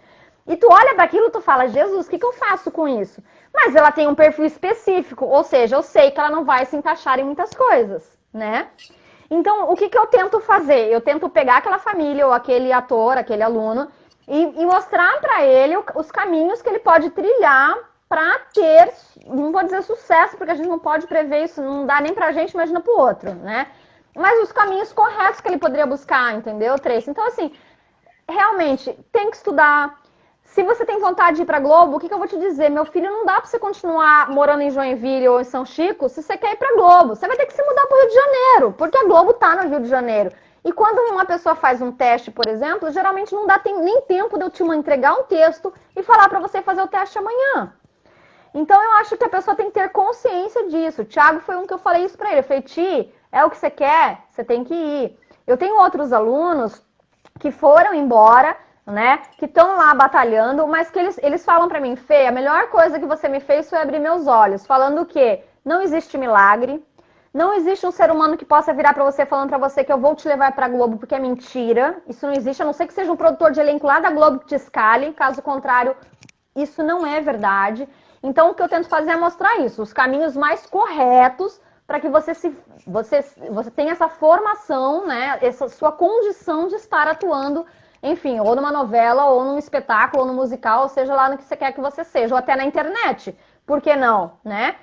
E tu olha para aquilo e tu fala, Jesus, o que eu faço com isso? Mas ela tem um perfil específico, ou seja, eu sei que ela não vai se encaixar em muitas coisas, né? Então, o que eu tento fazer? Eu tento pegar aquela família ou aquele ator, aquele aluno, e mostrar para ele os caminhos que ele pode trilhar para ter, não vou dizer sucesso, porque a gente não pode prever isso, não dá nem pra gente, imagina pro outro, né? Mas os caminhos corretos que ele poderia buscar, entendeu, Tracy? Então, assim, realmente, tem que estudar. Se você tem vontade de ir pra Globo, o que eu vou te dizer? Meu filho, não dá pra você continuar morando em Joinville ou em São Chico se você quer ir pra Globo. Você vai ter que se mudar pro Rio de Janeiro, porque a Globo tá no Rio de Janeiro. E quando uma pessoa faz um teste, por exemplo, geralmente não dá nem tempo de eu te entregar um texto e falar pra você fazer o teste amanhã. Então eu acho que a pessoa tem que ter consciência disso. O Thiago foi um que eu falei isso pra ele. Eu falei, Ti, é o que você quer? Você tem que ir. Eu tenho outros alunos que foram embora, né? Que estão lá batalhando, mas que eles falam pra mim, Fê, a melhor coisa que você me fez foi abrir meus olhos. Falando que não existe milagre. Não existe um ser humano que possa virar pra você falando pra você que eu vou te levar pra Globo porque é mentira. Isso não existe, a não ser que seja um produtor de elenco lá da Globo que te escale. Caso contrário, isso não é verdade. Então, o que eu tento fazer é mostrar isso, os caminhos mais corretos para que você tenha essa formação, né, essa sua condição de estar atuando, enfim, ou numa novela, ou num espetáculo, ou num musical, ou seja lá no que você quer que você seja, ou até na internet. Por que não, né?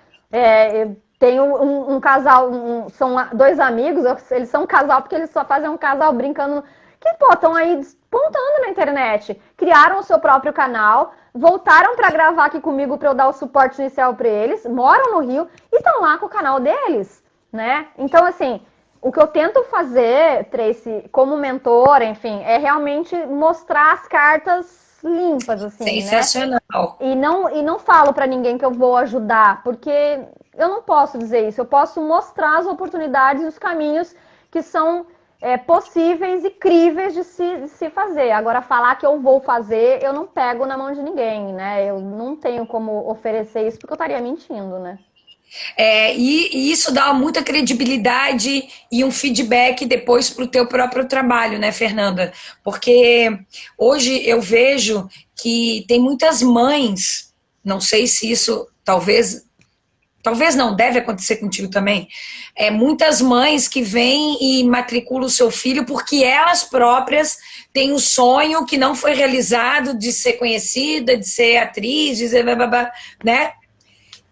Tenho um casal, são dois amigos, eles são um casal porque eles só fazem um casal brincando, que, pô, estão aí despontando na internet. Criaram o seu próprio canal, voltaram para gravar aqui comigo para eu dar o suporte inicial para eles, moram no Rio e estão lá com o canal deles, né? Então, assim, o que eu tento fazer, Tracy, como mentora, enfim, é realmente mostrar as cartas limpas, assim, Sensacional. né? E não falo para ninguém que eu vou ajudar, porque eu não posso dizer isso. Eu posso mostrar as oportunidades e os caminhos que são possíveis e críveis de se fazer. Agora, falar que eu vou fazer, eu não pego na mão de ninguém, né? Eu não tenho como oferecer isso porque eu estaria mentindo, né? E isso dá muita credibilidade e um feedback depois para o teu próprio trabalho, né, Fernanda? Porque hoje eu vejo que tem muitas mães, não sei se isso talvez não, deve acontecer contigo também. Muitas mães que vêm e matriculam o seu filho porque elas próprias têm um sonho que não foi realizado de ser conhecida, de ser atriz, de ser né?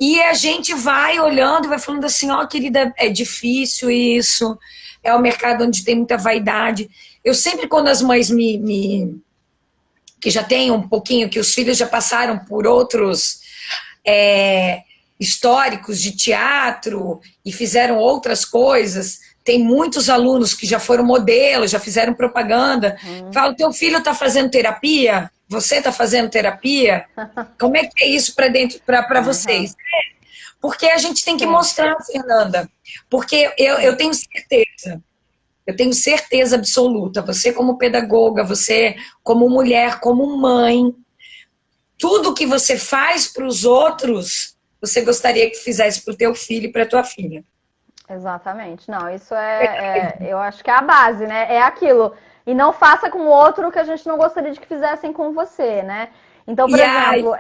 E a gente vai olhando e vai falando assim, ó, querida, é difícil isso, é um mercado onde tem muita vaidade. Eu sempre, quando as mães que já têm um pouquinho, que os filhos já passaram por outros históricos de teatro e fizeram outras coisas, tem muitos alunos que já foram modelos, já fizeram propaganda, falo, teu filho está fazendo terapia? Você está fazendo terapia? Como é que é isso para vocês? Porque a gente tem que mostrar, Fernanda, porque eu tenho certeza absoluta, você como pedagoga, você como mulher, como mãe, tudo que você faz para os outros, você gostaria que fizesse para o teu filho e para a tua filha. Exatamente. Não, isso eu acho que é a base, né? É aquilo. E não faça com o outro o que a gente não gostaria de que fizessem com você, né? Então, por exemplo,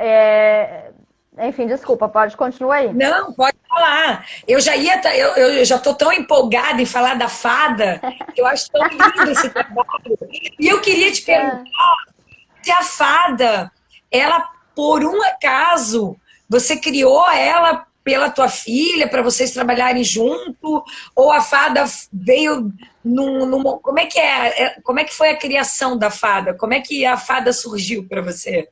enfim, desculpa, pode continuar aí. Não, pode falar. Eu já estou tão empolgada em falar da fada, que eu acho tão lindo esse trabalho. E eu queria te perguntar se a fada, ela, por um acaso, você criou ela pela tua filha, para vocês trabalharem junto, ou a fada veio como é que como é que foi a criação da fada? Como é que a fada surgiu para você?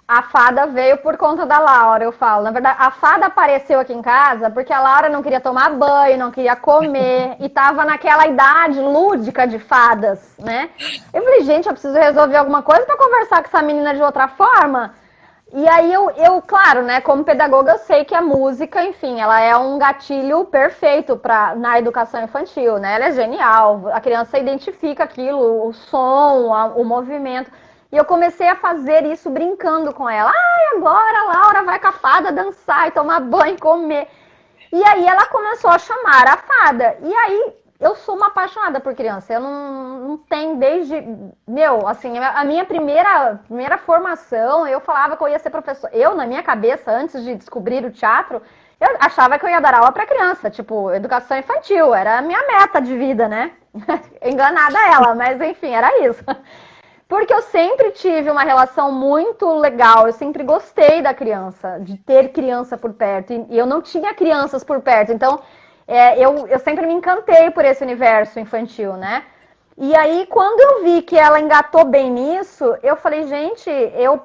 A fada veio por conta da Laura, eu falo. Na verdade, a fada apareceu aqui em casa porque a Laura não queria tomar banho, não queria comer e tava naquela idade lúdica de fadas, né? Eu falei, gente, eu preciso resolver alguma coisa para conversar com essa menina de outra forma. E aí eu, claro, né, como pedagoga, eu sei que a música, enfim, ela é um gatilho perfeito na educação infantil, né? Ela é genial, a criança identifica aquilo, o som, o movimento. E eu comecei a fazer isso brincando com ela. Ai, agora a Laura vai com a fada dançar e tomar banho, comer. E aí ela começou a chamar a fada. E aí eu sou uma apaixonada por criança. Eu não tenho desde... assim, a minha primeira formação, eu falava que eu ia ser professora. Eu, na minha cabeça, antes de descobrir o teatro, eu achava que eu ia dar aula para criança. Tipo, educação infantil. Era a minha meta de vida, né? Enganada ela, mas enfim, era isso. Porque eu sempre tive uma relação muito legal, eu sempre gostei da criança, de ter criança por perto, e eu não tinha crianças por perto, então eu sempre me encantei por esse universo infantil, né? E aí, quando eu vi que ela engatou bem nisso, eu falei, gente, eu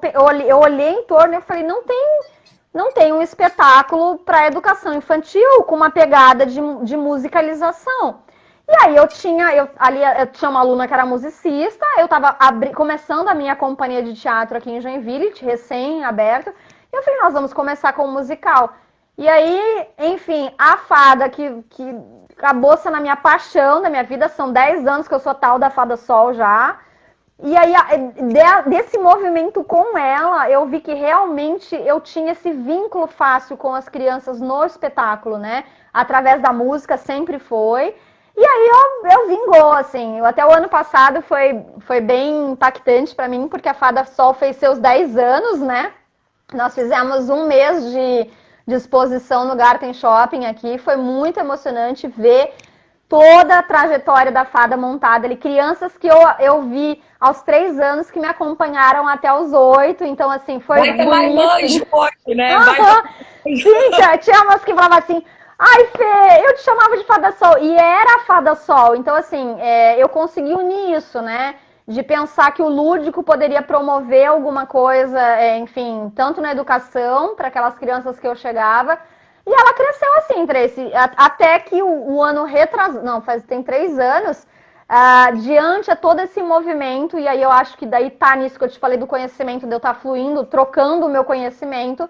olhei em torno e eu falei, não tem um espetáculo para educação infantil com uma pegada de musicalização. E aí eu tinha uma aluna que era musicista, eu estava começando a minha companhia de teatro aqui em Joinville, recém-aberta, e eu falei, nós vamos começar com um musical. E aí, enfim, a fada que acabou sendo a minha paixão da minha vida, são 10 anos que eu sou tal da Fada Sol já. E aí, desse movimento com ela, eu vi que realmente eu tinha esse vínculo fácil com as crianças no espetáculo, né? Através da música, sempre foi. E aí eu vingou, assim. Até o ano passado foi bem impactante para mim, porque a Fada Sol fez seus 10 anos, né? Nós fizemos um mês de exposição no Garten Shopping aqui. Foi muito emocionante ver toda a trajetória da fada montada ali. Crianças que eu vi aos 3 anos que me acompanharam até os 8. Então, assim, foi Vai ter mais manjo hoje, né? Sim, tinha umas que falavam assim, ai, Fê, eu te chamava de Fada Sol. E era a Fada Sol. Então, assim, eu consegui unir isso, né? De pensar que o lúdico poderia promover alguma coisa, enfim, tanto na educação, para aquelas crianças que eu chegava. E ela cresceu assim, Tracy, até que o ano retrasado, não, tem 3 anos, diante a todo esse movimento, e aí eu acho que daí tá nisso que eu te falei do conhecimento, de eu estar fluindo, trocando o meu conhecimento,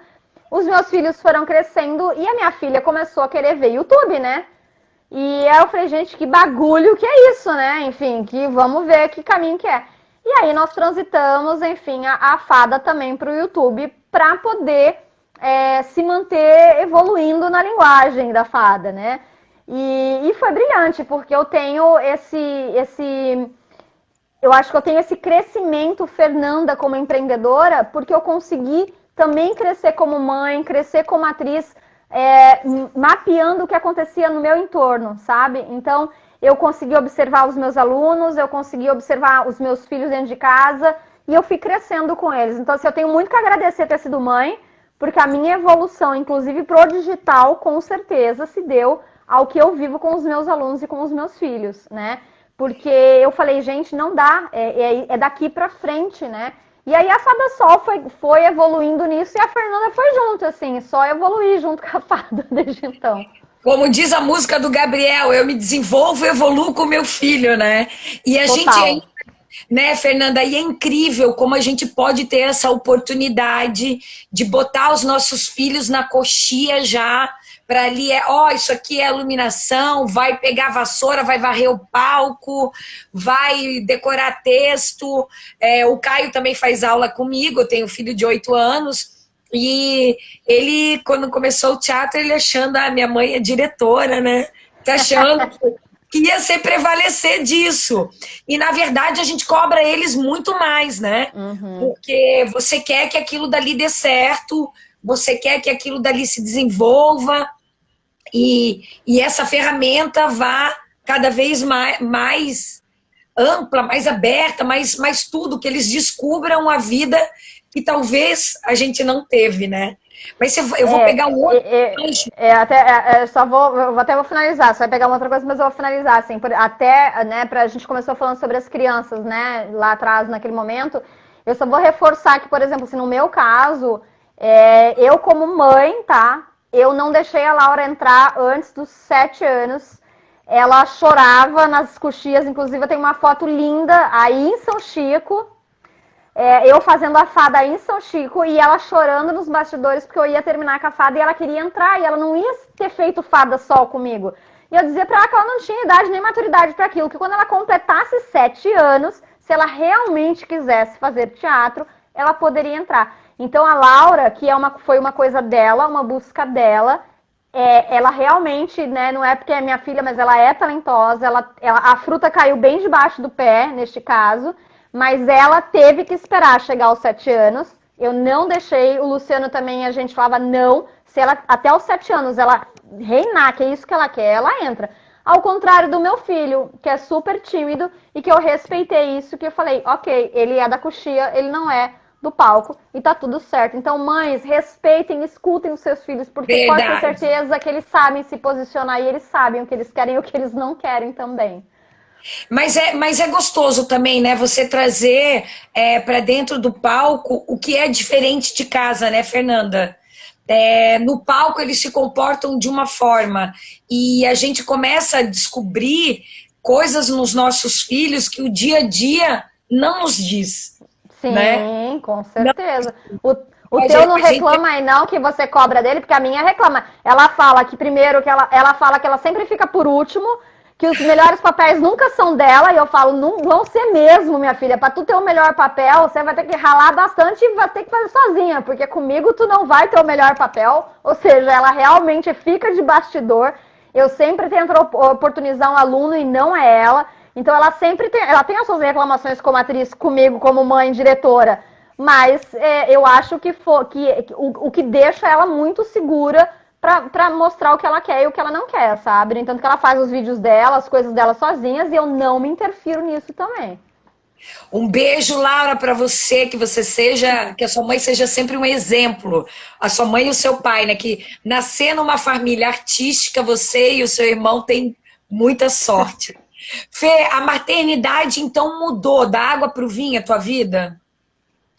os meus filhos foram crescendo e a minha filha começou a querer ver YouTube, né? E aí eu falei, gente, que bagulho que é isso, né? Enfim, que vamos ver que caminho que é. E aí nós transitamos, enfim, a fada também para o YouTube para poder se manter evoluindo na linguagem da fada, né? E foi brilhante, porque eu tenho eu acho que eu tenho esse crescimento, Fernanda, como empreendedora, porque eu consegui também crescer como mãe, crescer como atriz, mapeando o que acontecia no meu entorno, sabe? Então, eu consegui observar os meus alunos, eu consegui observar os meus filhos dentro de casa, e eu fui crescendo com eles. Então, assim, eu tenho muito que agradecer ter sido mãe, porque a minha evolução, inclusive pro digital, com certeza se deu ao que eu vivo com os meus alunos e com os meus filhos, né? Porque eu falei, gente, não dá, é daqui pra frente, né? E aí a Fada Sol foi evoluindo nisso e a Fernanda foi junto, assim, só evoluir junto com a Fada desde então. Como diz a música do Gabriel, eu me desenvolvo e evoluo com meu filho, né? E a Total. gente, né, Fernanda, e é incrível como a gente pode ter essa oportunidade de botar os nossos filhos na coxia já, para ali isso aqui é iluminação, vai pegar a vassoura, vai varrer o palco, vai decorar texto. O Caio também faz aula comigo, eu tenho um filho de 8 anos, e ele, quando começou o teatro, ele achando, minha mãe é diretora, né? Tá achando que ia ser prevalecer disso. E, na verdade, a gente cobra eles muito mais, né? Porque você quer que aquilo dali dê certo, você quer que aquilo dali se desenvolva e essa ferramenta vá cada vez mais ampla, mais aberta, mais tudo, que eles descubram a vida que talvez a gente não teve, né? Mas eu vou pegar um outro. Até vou finalizar. Você vai pegar uma outra coisa, mas eu vou finalizar. Assim, até, né, a gente começou falando sobre as crianças, né, lá atrás, naquele momento. Eu só vou reforçar que, por exemplo, assim, no meu caso, eu como mãe, tá? Eu não deixei a Laura entrar antes dos 7 anos. Ela chorava nas coxias, inclusive eu tenho uma foto linda aí em São Chico. Eu fazendo a fada aí em São Chico e ela chorando nos bastidores porque eu ia terminar com a fada e ela queria entrar e ela não ia ter feito Fada Sol comigo. E eu dizia pra ela que ela não tinha idade nem maturidade para aquilo, que quando ela completasse 7 anos, se ela realmente quisesse fazer teatro, ela poderia entrar. Então a Laura, que foi uma coisa dela, uma busca dela, ela realmente, né, não é porque é minha filha, mas ela é talentosa, a fruta caiu bem debaixo do pé, neste caso, mas ela teve que esperar chegar aos 7 anos. Eu não deixei, o Luciano também, a gente falava não, se ela até os 7 anos ela reinar, que é isso que ela quer, ela entra. Ao contrário do meu filho, que é super tímido e que eu respeitei isso, que eu falei, ok, ele é da coxia, ele não é do palco e tá tudo certo. Então, mães, respeitem, escutem os seus filhos, porque pode ter Verdade. certeza que eles sabem se posicionar e eles sabem o que eles querem e o que eles não querem também. Mas é gostoso também, né? Você trazer para dentro do palco o que é diferente de casa, né, Fernanda? No palco eles se comportam de uma forma e a gente começa a descobrir coisas nos nossos filhos que o dia a dia não nos diz, né? Sim, com Não, certeza. O a teu gente, não a gente reclama aí não que você cobra dele, porque a minha reclama. Ela fala que primeiro que ela fala que ela sempre fica por último, que os melhores papéis nunca são dela, e eu falo, não vão ser mesmo, minha filha. Para tu ter o melhor papel, você vai ter que ralar bastante e vai ter que fazer sozinha, porque comigo tu não vai ter o melhor papel. Ou seja, ela realmente fica de bastidor. Eu sempre tento oportunizar um aluno e não é ela. Então ela sempre tem, ela tem as suas reclamações como atriz comigo, como mãe, diretora, mas eu acho que o que deixa ela muito segura pra mostrar o que ela quer e o que ela não quer, sabe? No entanto que ela faz os vídeos dela, as coisas dela sozinhas e eu não me interfiro nisso também. Um beijo, Laura, para você, que a sua mãe seja sempre um exemplo. A sua mãe e o seu pai, né? Que nascer numa família artística, você e o seu irmão têm muita sorte. Fê, a maternidade então mudou da água para o vinho a tua vida?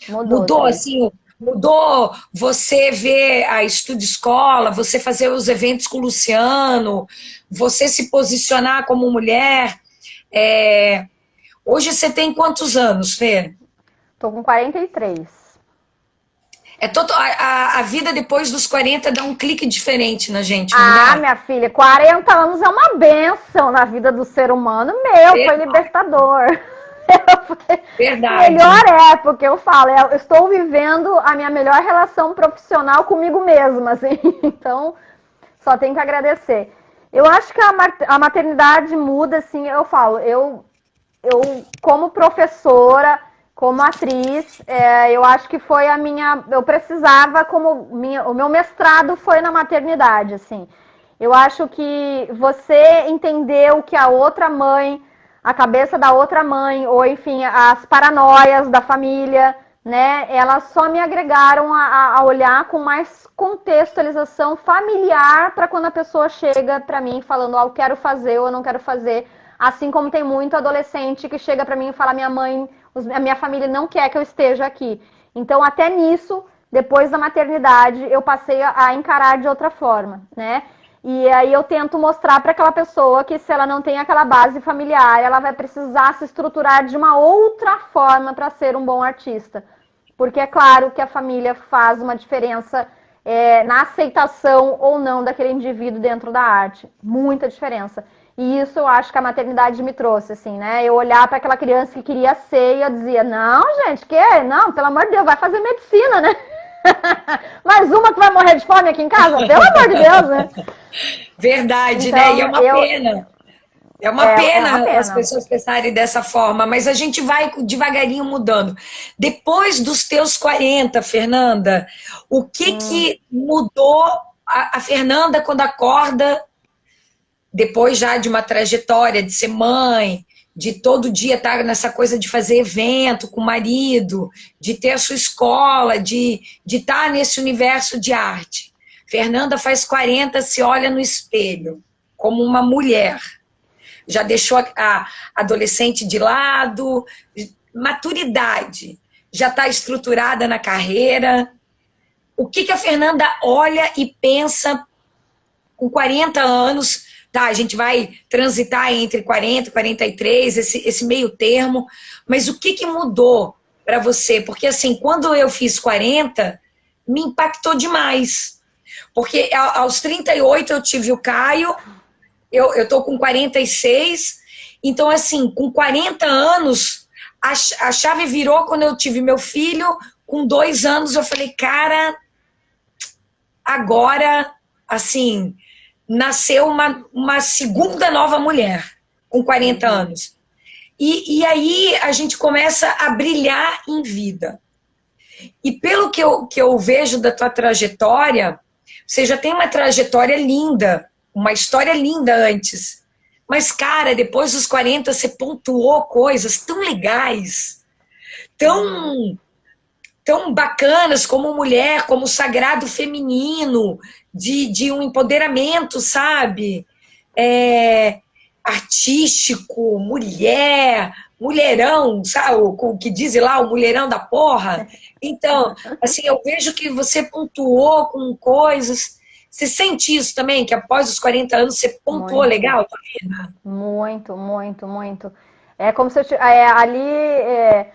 Mudou, Mudou, Cris. assim, mudou você ver a Estúdio Escola, você fazer os eventos com o Luciano, você se posicionar como mulher. É, Hoje você tem quantos anos, Fê? Tô com 43. A vida depois dos 40 dá um clique diferente na gente, não Ah, dá? minha filha, 40 anos é uma bênção na vida do ser humano. Meu, foi libertador. Verdade. Melhor porque eu falo, eu estou vivendo a minha melhor relação profissional comigo mesma, assim. Então, só tenho que agradecer. Eu acho que a maternidade muda, assim, eu falo, eu como professora, como atriz, eu acho que foi a minha. Eu precisava, o meu mestrado foi na maternidade, assim. Eu acho que você entender o que a outra mãe, a cabeça da outra mãe, ou enfim, as paranoias da família, né? Elas só me agregaram a olhar com mais contextualização familiar para quando a pessoa chega para mim falando, eu quero fazer ou eu não quero fazer. Assim como tem muito adolescente que chega para mim e fala, minha mãe, a minha família não quer que eu esteja aqui. Então, até nisso, depois da maternidade, eu passei a encarar de outra forma, né? E aí eu tento mostrar para aquela pessoa que se ela não tem aquela base familiar, ela vai precisar se estruturar de uma outra forma para ser um bom artista. Porque é claro que a família faz uma diferença na aceitação ou não daquele indivíduo dentro da arte. Muita diferença. E isso eu acho que a maternidade me trouxe, assim, né? Eu olhar para aquela criança que queria ser e eu dizia, não, gente, que? Não, pelo amor de Deus, vai fazer medicina, né? Mais uma que vai morrer de fome aqui em casa? Pelo amor de Deus, né? Verdade, né? E é Então, uma pena. É uma é uma pena as pena. pessoas pensarem dessa forma, mas a gente vai devagarinho mudando. Depois dos teus 40, Fernanda, o que mudou a Fernanda quando acorda, depois já de uma trajetória de ser mãe, de todo dia estar nessa coisa de fazer evento com o marido, de ter a sua escola, de estar nesse universo de arte. Fernanda faz 40, se olha no espelho como uma mulher. Já deixou a adolescente de lado, maturidade, já está estruturada na carreira. O que a Fernanda olha e pensa com 40 anos, tá, a gente vai transitar entre 40 e 43, esse meio termo, mas o que mudou para você? Porque assim, quando eu fiz 40, me impactou demais. Porque aos 38 eu tive o Caio, eu tô com 46, então assim, com 40 anos, a chave virou quando eu tive meu filho, com 2 anos eu falei, cara, agora, assim, nasceu uma segunda nova mulher, com 40 anos. E aí a gente começa a brilhar em vida. E pelo que eu vejo da tua trajetória, você já tem uma trajetória linda, uma história linda antes Mas, cara, depois dos 40 você pontuou coisas tão legais, tão, tão bacanas como mulher, como o sagrado feminino, de um empoderamento, sabe? É, artístico, mulher, mulherão, sabe? O que dizem lá, o mulherão da porra. Então, assim, eu vejo que você pontuou com coisas. Você sente isso também, que após os 40 anos você pontuou Muito, legal a tua vida? muito, muito, muito. É como se ali,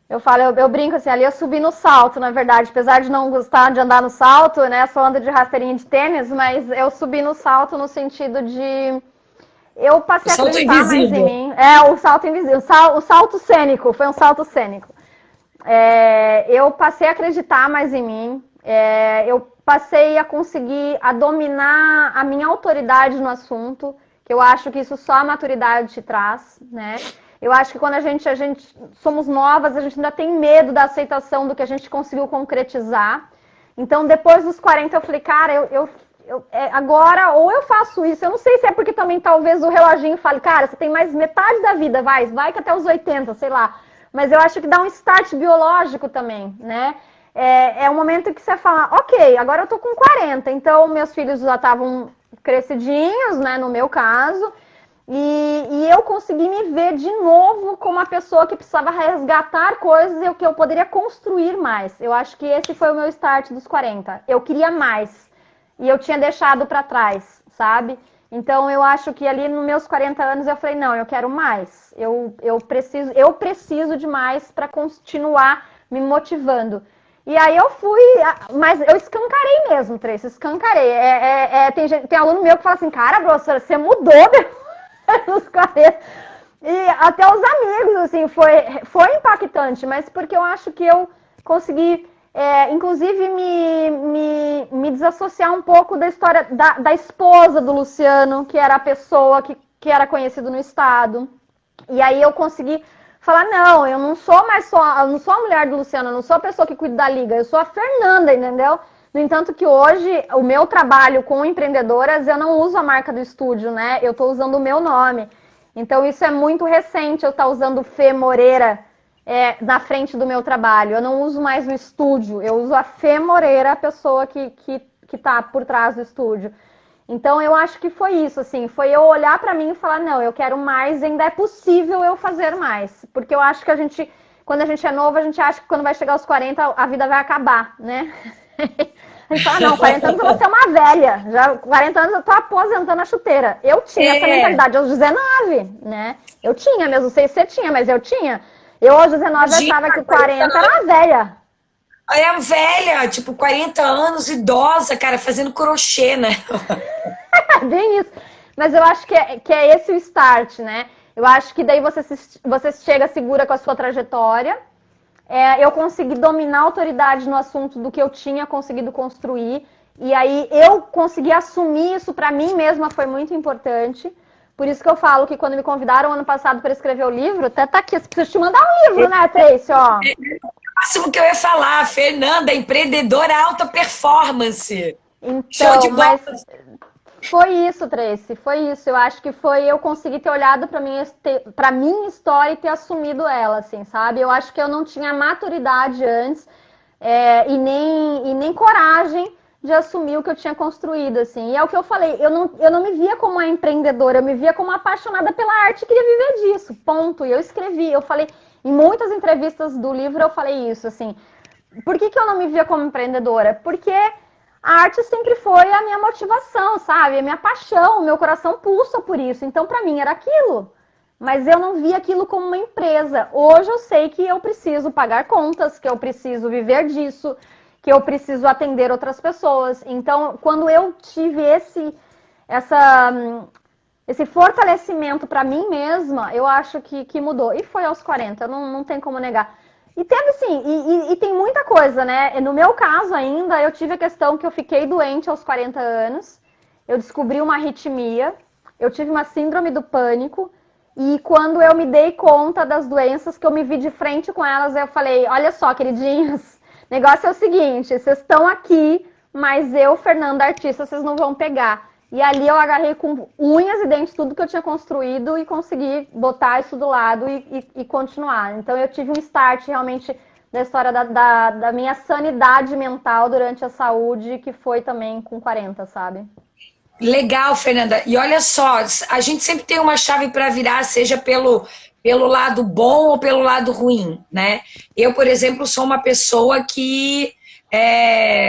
eu falo, eu brinco assim, ali eu subi no salto, na verdade, apesar de não gostar de andar no salto, né, só ando de rasteirinha de tênis, mas eu subi no salto no sentido de eu O passei a salto acreditar mais em invisível. mim. É, o salto invisível, o salto cênico, foi um salto cênico. Eu passei a acreditar mais em mim, eu passei a conseguir a dominar a minha autoridade no assunto, que eu acho que isso só a maturidade te traz, né? Eu acho que quando a gente somos novas, a gente ainda tem medo da aceitação do que a gente conseguiu concretizar. Então, depois dos 40, eu falei, cara, agora ou eu faço isso. Eu não sei se é porque também talvez o reloginho fale, cara, você tem mais metade da vida, vai que até os 80, sei lá. Mas eu acho que dá um start biológico também, né? É um momento que você fala, ok, agora eu tô com 40, então meus filhos já estavam crescidinhos, né, no meu caso, e eu consegui me ver de novo como uma pessoa que precisava resgatar coisas e o que eu poderia construir mais. Eu acho que esse foi o meu start dos 40. Eu queria mais e eu tinha deixado para trás, sabe? Então eu acho que ali nos meus 40 anos eu falei, não, eu quero mais. Eu preciso de mais para continuar me motivando. E aí eu fui, mas eu escancarei mesmo, Tracy, escancarei. Tem aluno meu que fala assim, cara, professora, você mudou nos 40. E até os amigos, assim, foi impactante, mas porque eu acho que eu consegui, inclusive, me desassociar um pouco da história da esposa do Luciano, que era a pessoa que era conhecida no estado. E aí eu consegui falar, não, eu não sou mais só, eu não sou a mulher do Luciano, eu não sou a pessoa que cuida da liga, eu sou a Fernanda, entendeu? No entanto que hoje, o meu trabalho com empreendedoras, eu não uso a marca do estúdio, né? Eu estou usando o meu nome. Então isso é muito recente, eu estar usando Fê Moreira na frente do meu trabalho. Eu não uso mais o estúdio, eu uso a Fê Moreira, a pessoa que está por trás do estúdio. Então eu acho que foi isso, assim, foi eu olhar para mim e falar, não, eu quero mais, ainda é possível eu fazer mais. Porque eu acho que quando a gente é novo, a gente acha que quando vai chegar aos 40, a vida vai acabar, né? A gente fala, não, 40 anos eu vou ser uma velha, já 40 anos eu tô aposentando a chuteira. Eu tinha essa mentalidade aos 19, né? Eu tinha mesmo, não sei se você tinha, mas eu tinha. Eu aos 19 achava que 40 era uma velha. É a velha, tipo, 40 anos, idosa, cara, fazendo crochê, né? Bem isso. Mas eu acho que é esse o start, né? Eu acho que daí você chega segura com a sua trajetória. Eu consegui dominar a autoridade no assunto do que eu tinha conseguido construir. E aí eu consegui assumir isso para mim mesma, foi muito importante. Por isso que eu falo que quando me convidaram ano passado para escrever o livro, até tá aqui, preciso te mandar um livro, né, Tracy? Ó. O máximo que eu ia falar, Fernanda, empreendedora alta performance. Show de Então, bola. mas foi isso, Tracy, foi isso. Eu acho que foi eu conseguir ter olhado para minha história e ter assumido ela, assim, sabe? Eu acho que eu não tinha maturidade antes e nem coragem de assumir o que eu tinha construído, assim. E é o que eu falei, eu não me via como uma empreendedora, eu me via como uma apaixonada pela arte e queria viver disso, ponto. E eu escrevi, eu falei, em muitas entrevistas do livro eu falei isso, assim. Por que eu não me via como empreendedora? Porque a arte sempre foi a minha motivação, sabe? A minha paixão, o meu coração pulsa por isso. Então, para mim, era aquilo. Mas eu não via aquilo como uma empresa. Hoje eu sei que eu preciso pagar contas, que eu preciso viver disso, que eu preciso atender outras pessoas. Então, quando eu tive esse fortalecimento para mim mesma, eu acho que mudou. E foi aos 40, não tem como negar. E teve sim, e tem muita coisa, né? No meu caso ainda, eu tive a questão que eu fiquei doente aos 40 anos, eu descobri uma arritmia, eu tive uma síndrome do pânico, e quando eu me dei conta das doenças, que eu me vi de frente com elas, eu falei, olha só, queridinhos, o negócio é o seguinte, vocês estão aqui, mas eu, Fernanda, artista, vocês não vão pegar. E ali eu agarrei com unhas e dentes tudo que eu tinha construído e consegui botar isso do lado e continuar. Então eu tive um start realmente da história da minha sanidade mental durante a saúde, que foi também com 40, sabe? Legal, Fernanda. E olha só, a gente sempre tem uma chave para virar, seja pelo lado bom ou pelo lado ruim, né? Eu, por exemplo, sou uma pessoa que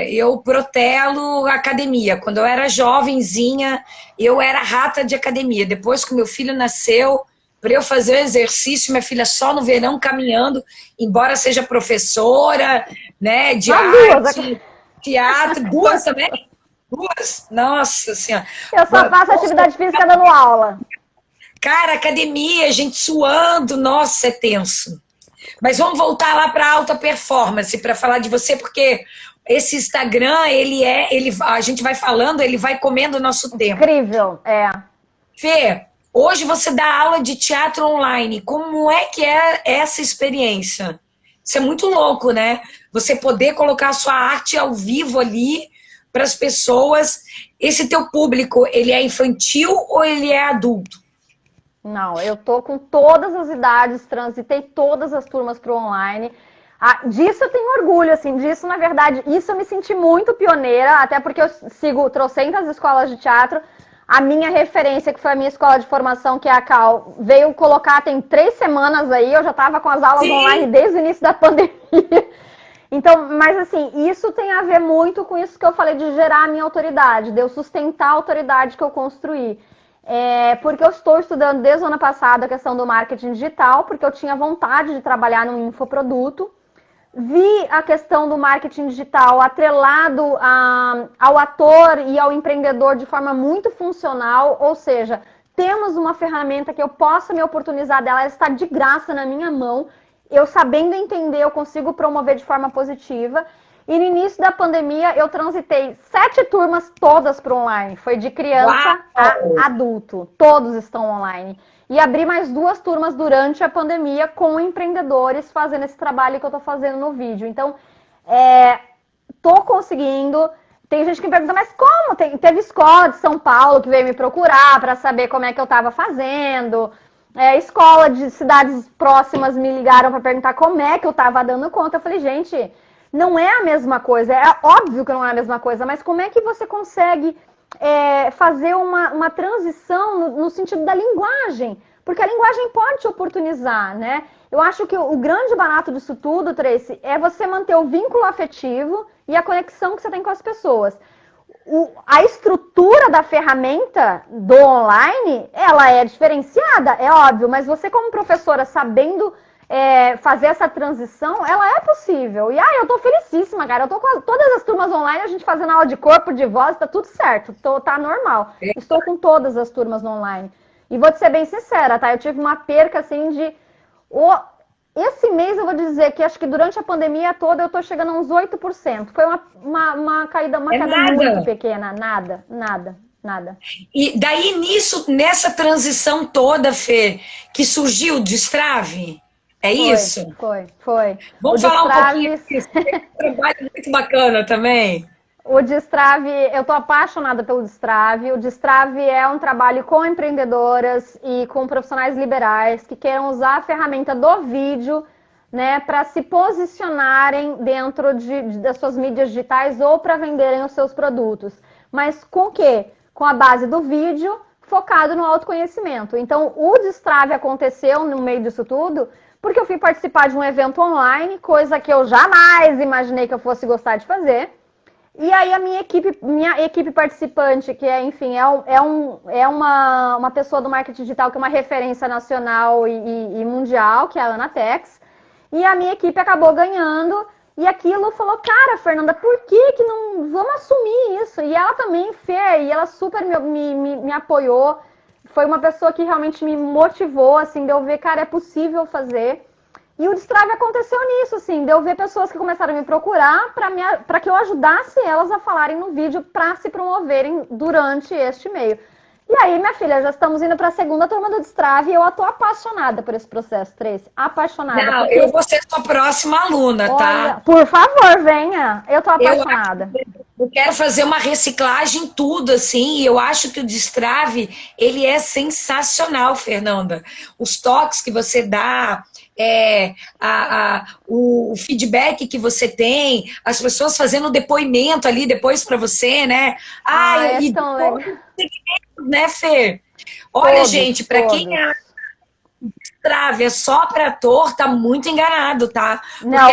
eu protelo a academia. Quando eu era jovenzinha, eu era rata de academia. Depois que meu filho nasceu, para eu fazer o exercício, minha filha só no verão caminhando, embora seja professora, né, de arte, teatro, duas também. Duas? Nossa Senhora. Eu só faço atividade física dando aula. Cara, academia, gente suando, nossa, é tenso. Mas vamos voltar lá para alta performance para falar de você, porque esse Instagram, a gente vai falando, ele vai comendo o nosso tempo. Incrível, é. Fê, hoje você dá aula de teatro online. Como é que é essa experiência? Isso é muito louco, né? Você poder colocar a sua arte ao vivo ali para as pessoas. Esse teu público, ele é infantil ou ele é adulto? Não, eu tô com todas as idades, transitei todas as turmas para o online. Disso eu tenho orgulho, assim, disso, na verdade, isso eu me senti muito pioneira, até porque eu sigo trocentas escolas de teatro. A minha referência, que foi a minha escola de formação, que é a Cal, veio colocar tem 3 semanas aí, eu já estava com as aulas online desde o início da pandemia. Então, mas assim, isso tem a ver muito com isso que eu falei de gerar a minha autoridade, de eu sustentar a autoridade que eu construí. Porque eu estou estudando desde o ano passado a questão do marketing digital, porque eu tinha vontade de trabalhar no infoproduto. Vi a questão do marketing digital atrelado ao ator e ao empreendedor de forma muito funcional, ou seja, temos uma ferramenta que eu possa me oportunizar dela, ela está de graça na minha mão, eu sabendo entender, eu consigo promover de forma positiva. E no início da pandemia, eu transitei 7 turmas todas para online. Foi de criança a adulto. Todos estão online. E abri mais 2 turmas durante a pandemia com empreendedores fazendo esse trabalho que eu estou fazendo no vídeo. Então, tô conseguindo. Tem gente que me pergunta, mas como? Teve escola de São Paulo que veio me procurar para saber como é que eu estava fazendo. Escola de cidades próximas me ligaram para perguntar como é que eu estava dando conta. Eu falei, gente, não é a mesma coisa. É óbvio que não é a mesma coisa, mas como é que você consegue fazer uma transição no sentido da linguagem? Porque a linguagem pode te oportunizar, né? Eu acho que o grande barato disso tudo, Tracy, é você manter o vínculo afetivo e a conexão que você tem com as pessoas. A estrutura da ferramenta do online, ela é diferenciada, é óbvio, mas você como professora sabendo fazer essa transição, ela é possível. E eu tô felicíssima, cara. Eu tô com todas as turmas online, a gente fazendo aula de corpo, de voz, tá tudo certo, tá normal. Estou com todas as turmas no online. E vou te ser bem sincera, tá? Eu tive uma perca, assim, esse mês eu vou dizer que acho que durante a pandemia toda eu tô chegando a uns 8%. Foi uma queda muito pequena. Nada. E daí nessa transição toda, Fê, que surgiu o Destrave? Isso? Foi. Vamos falar um pouquinho disso. É um trabalho muito bacana também. O Destrave, eu tô apaixonada pelo Destrave. O Destrave é um trabalho com empreendedoras e com profissionais liberais que queiram usar a ferramenta do vídeo, né, para se posicionarem dentro das suas mídias digitais ou para venderem os seus produtos. Mas com o quê? Com a base do vídeo focado no autoconhecimento. Então, o Destrave aconteceu no meio disso tudo porque eu fui participar de um evento online, coisa que eu jamais imaginei que eu fosse gostar de fazer. E aí a minha equipe participante, que é uma pessoa do marketing digital que é uma referência nacional e mundial, que é a Ana Tex, e a minha equipe acabou ganhando, e aquilo falou, cara, Fernanda, por que não vamos assumir isso? E ela também fez, e ela super me apoiou, foi uma pessoa que realmente me motivou, assim, de eu ver, cara, é possível fazer. E o Destrave aconteceu nisso, assim, de eu ver pessoas que começaram a me procurar para que eu ajudasse elas a falarem no vídeo para se promoverem durante este meio. E aí, minha filha, já estamos indo para a 2ª turma do Destrave e eu tô apaixonada por esse processo, Tracy. Apaixonada. Não, eu vou ser sua próxima aluna, tá? Por favor, venha. Eu tô apaixonada. Eu quero fazer uma reciclagem em tudo, assim, e eu acho que o Destrave, ele é sensacional, Fernanda. Os toques que você dá, o feedback que você tem, as pessoas fazendo depoimento ali depois para você, né? Ah, Ah, é e tão todos legal. os segmentos, né, Fê? Olha, gente, Todos, para quem todos. acha que Destrave é só para ator, tá muito enganado, tá? Porque Não,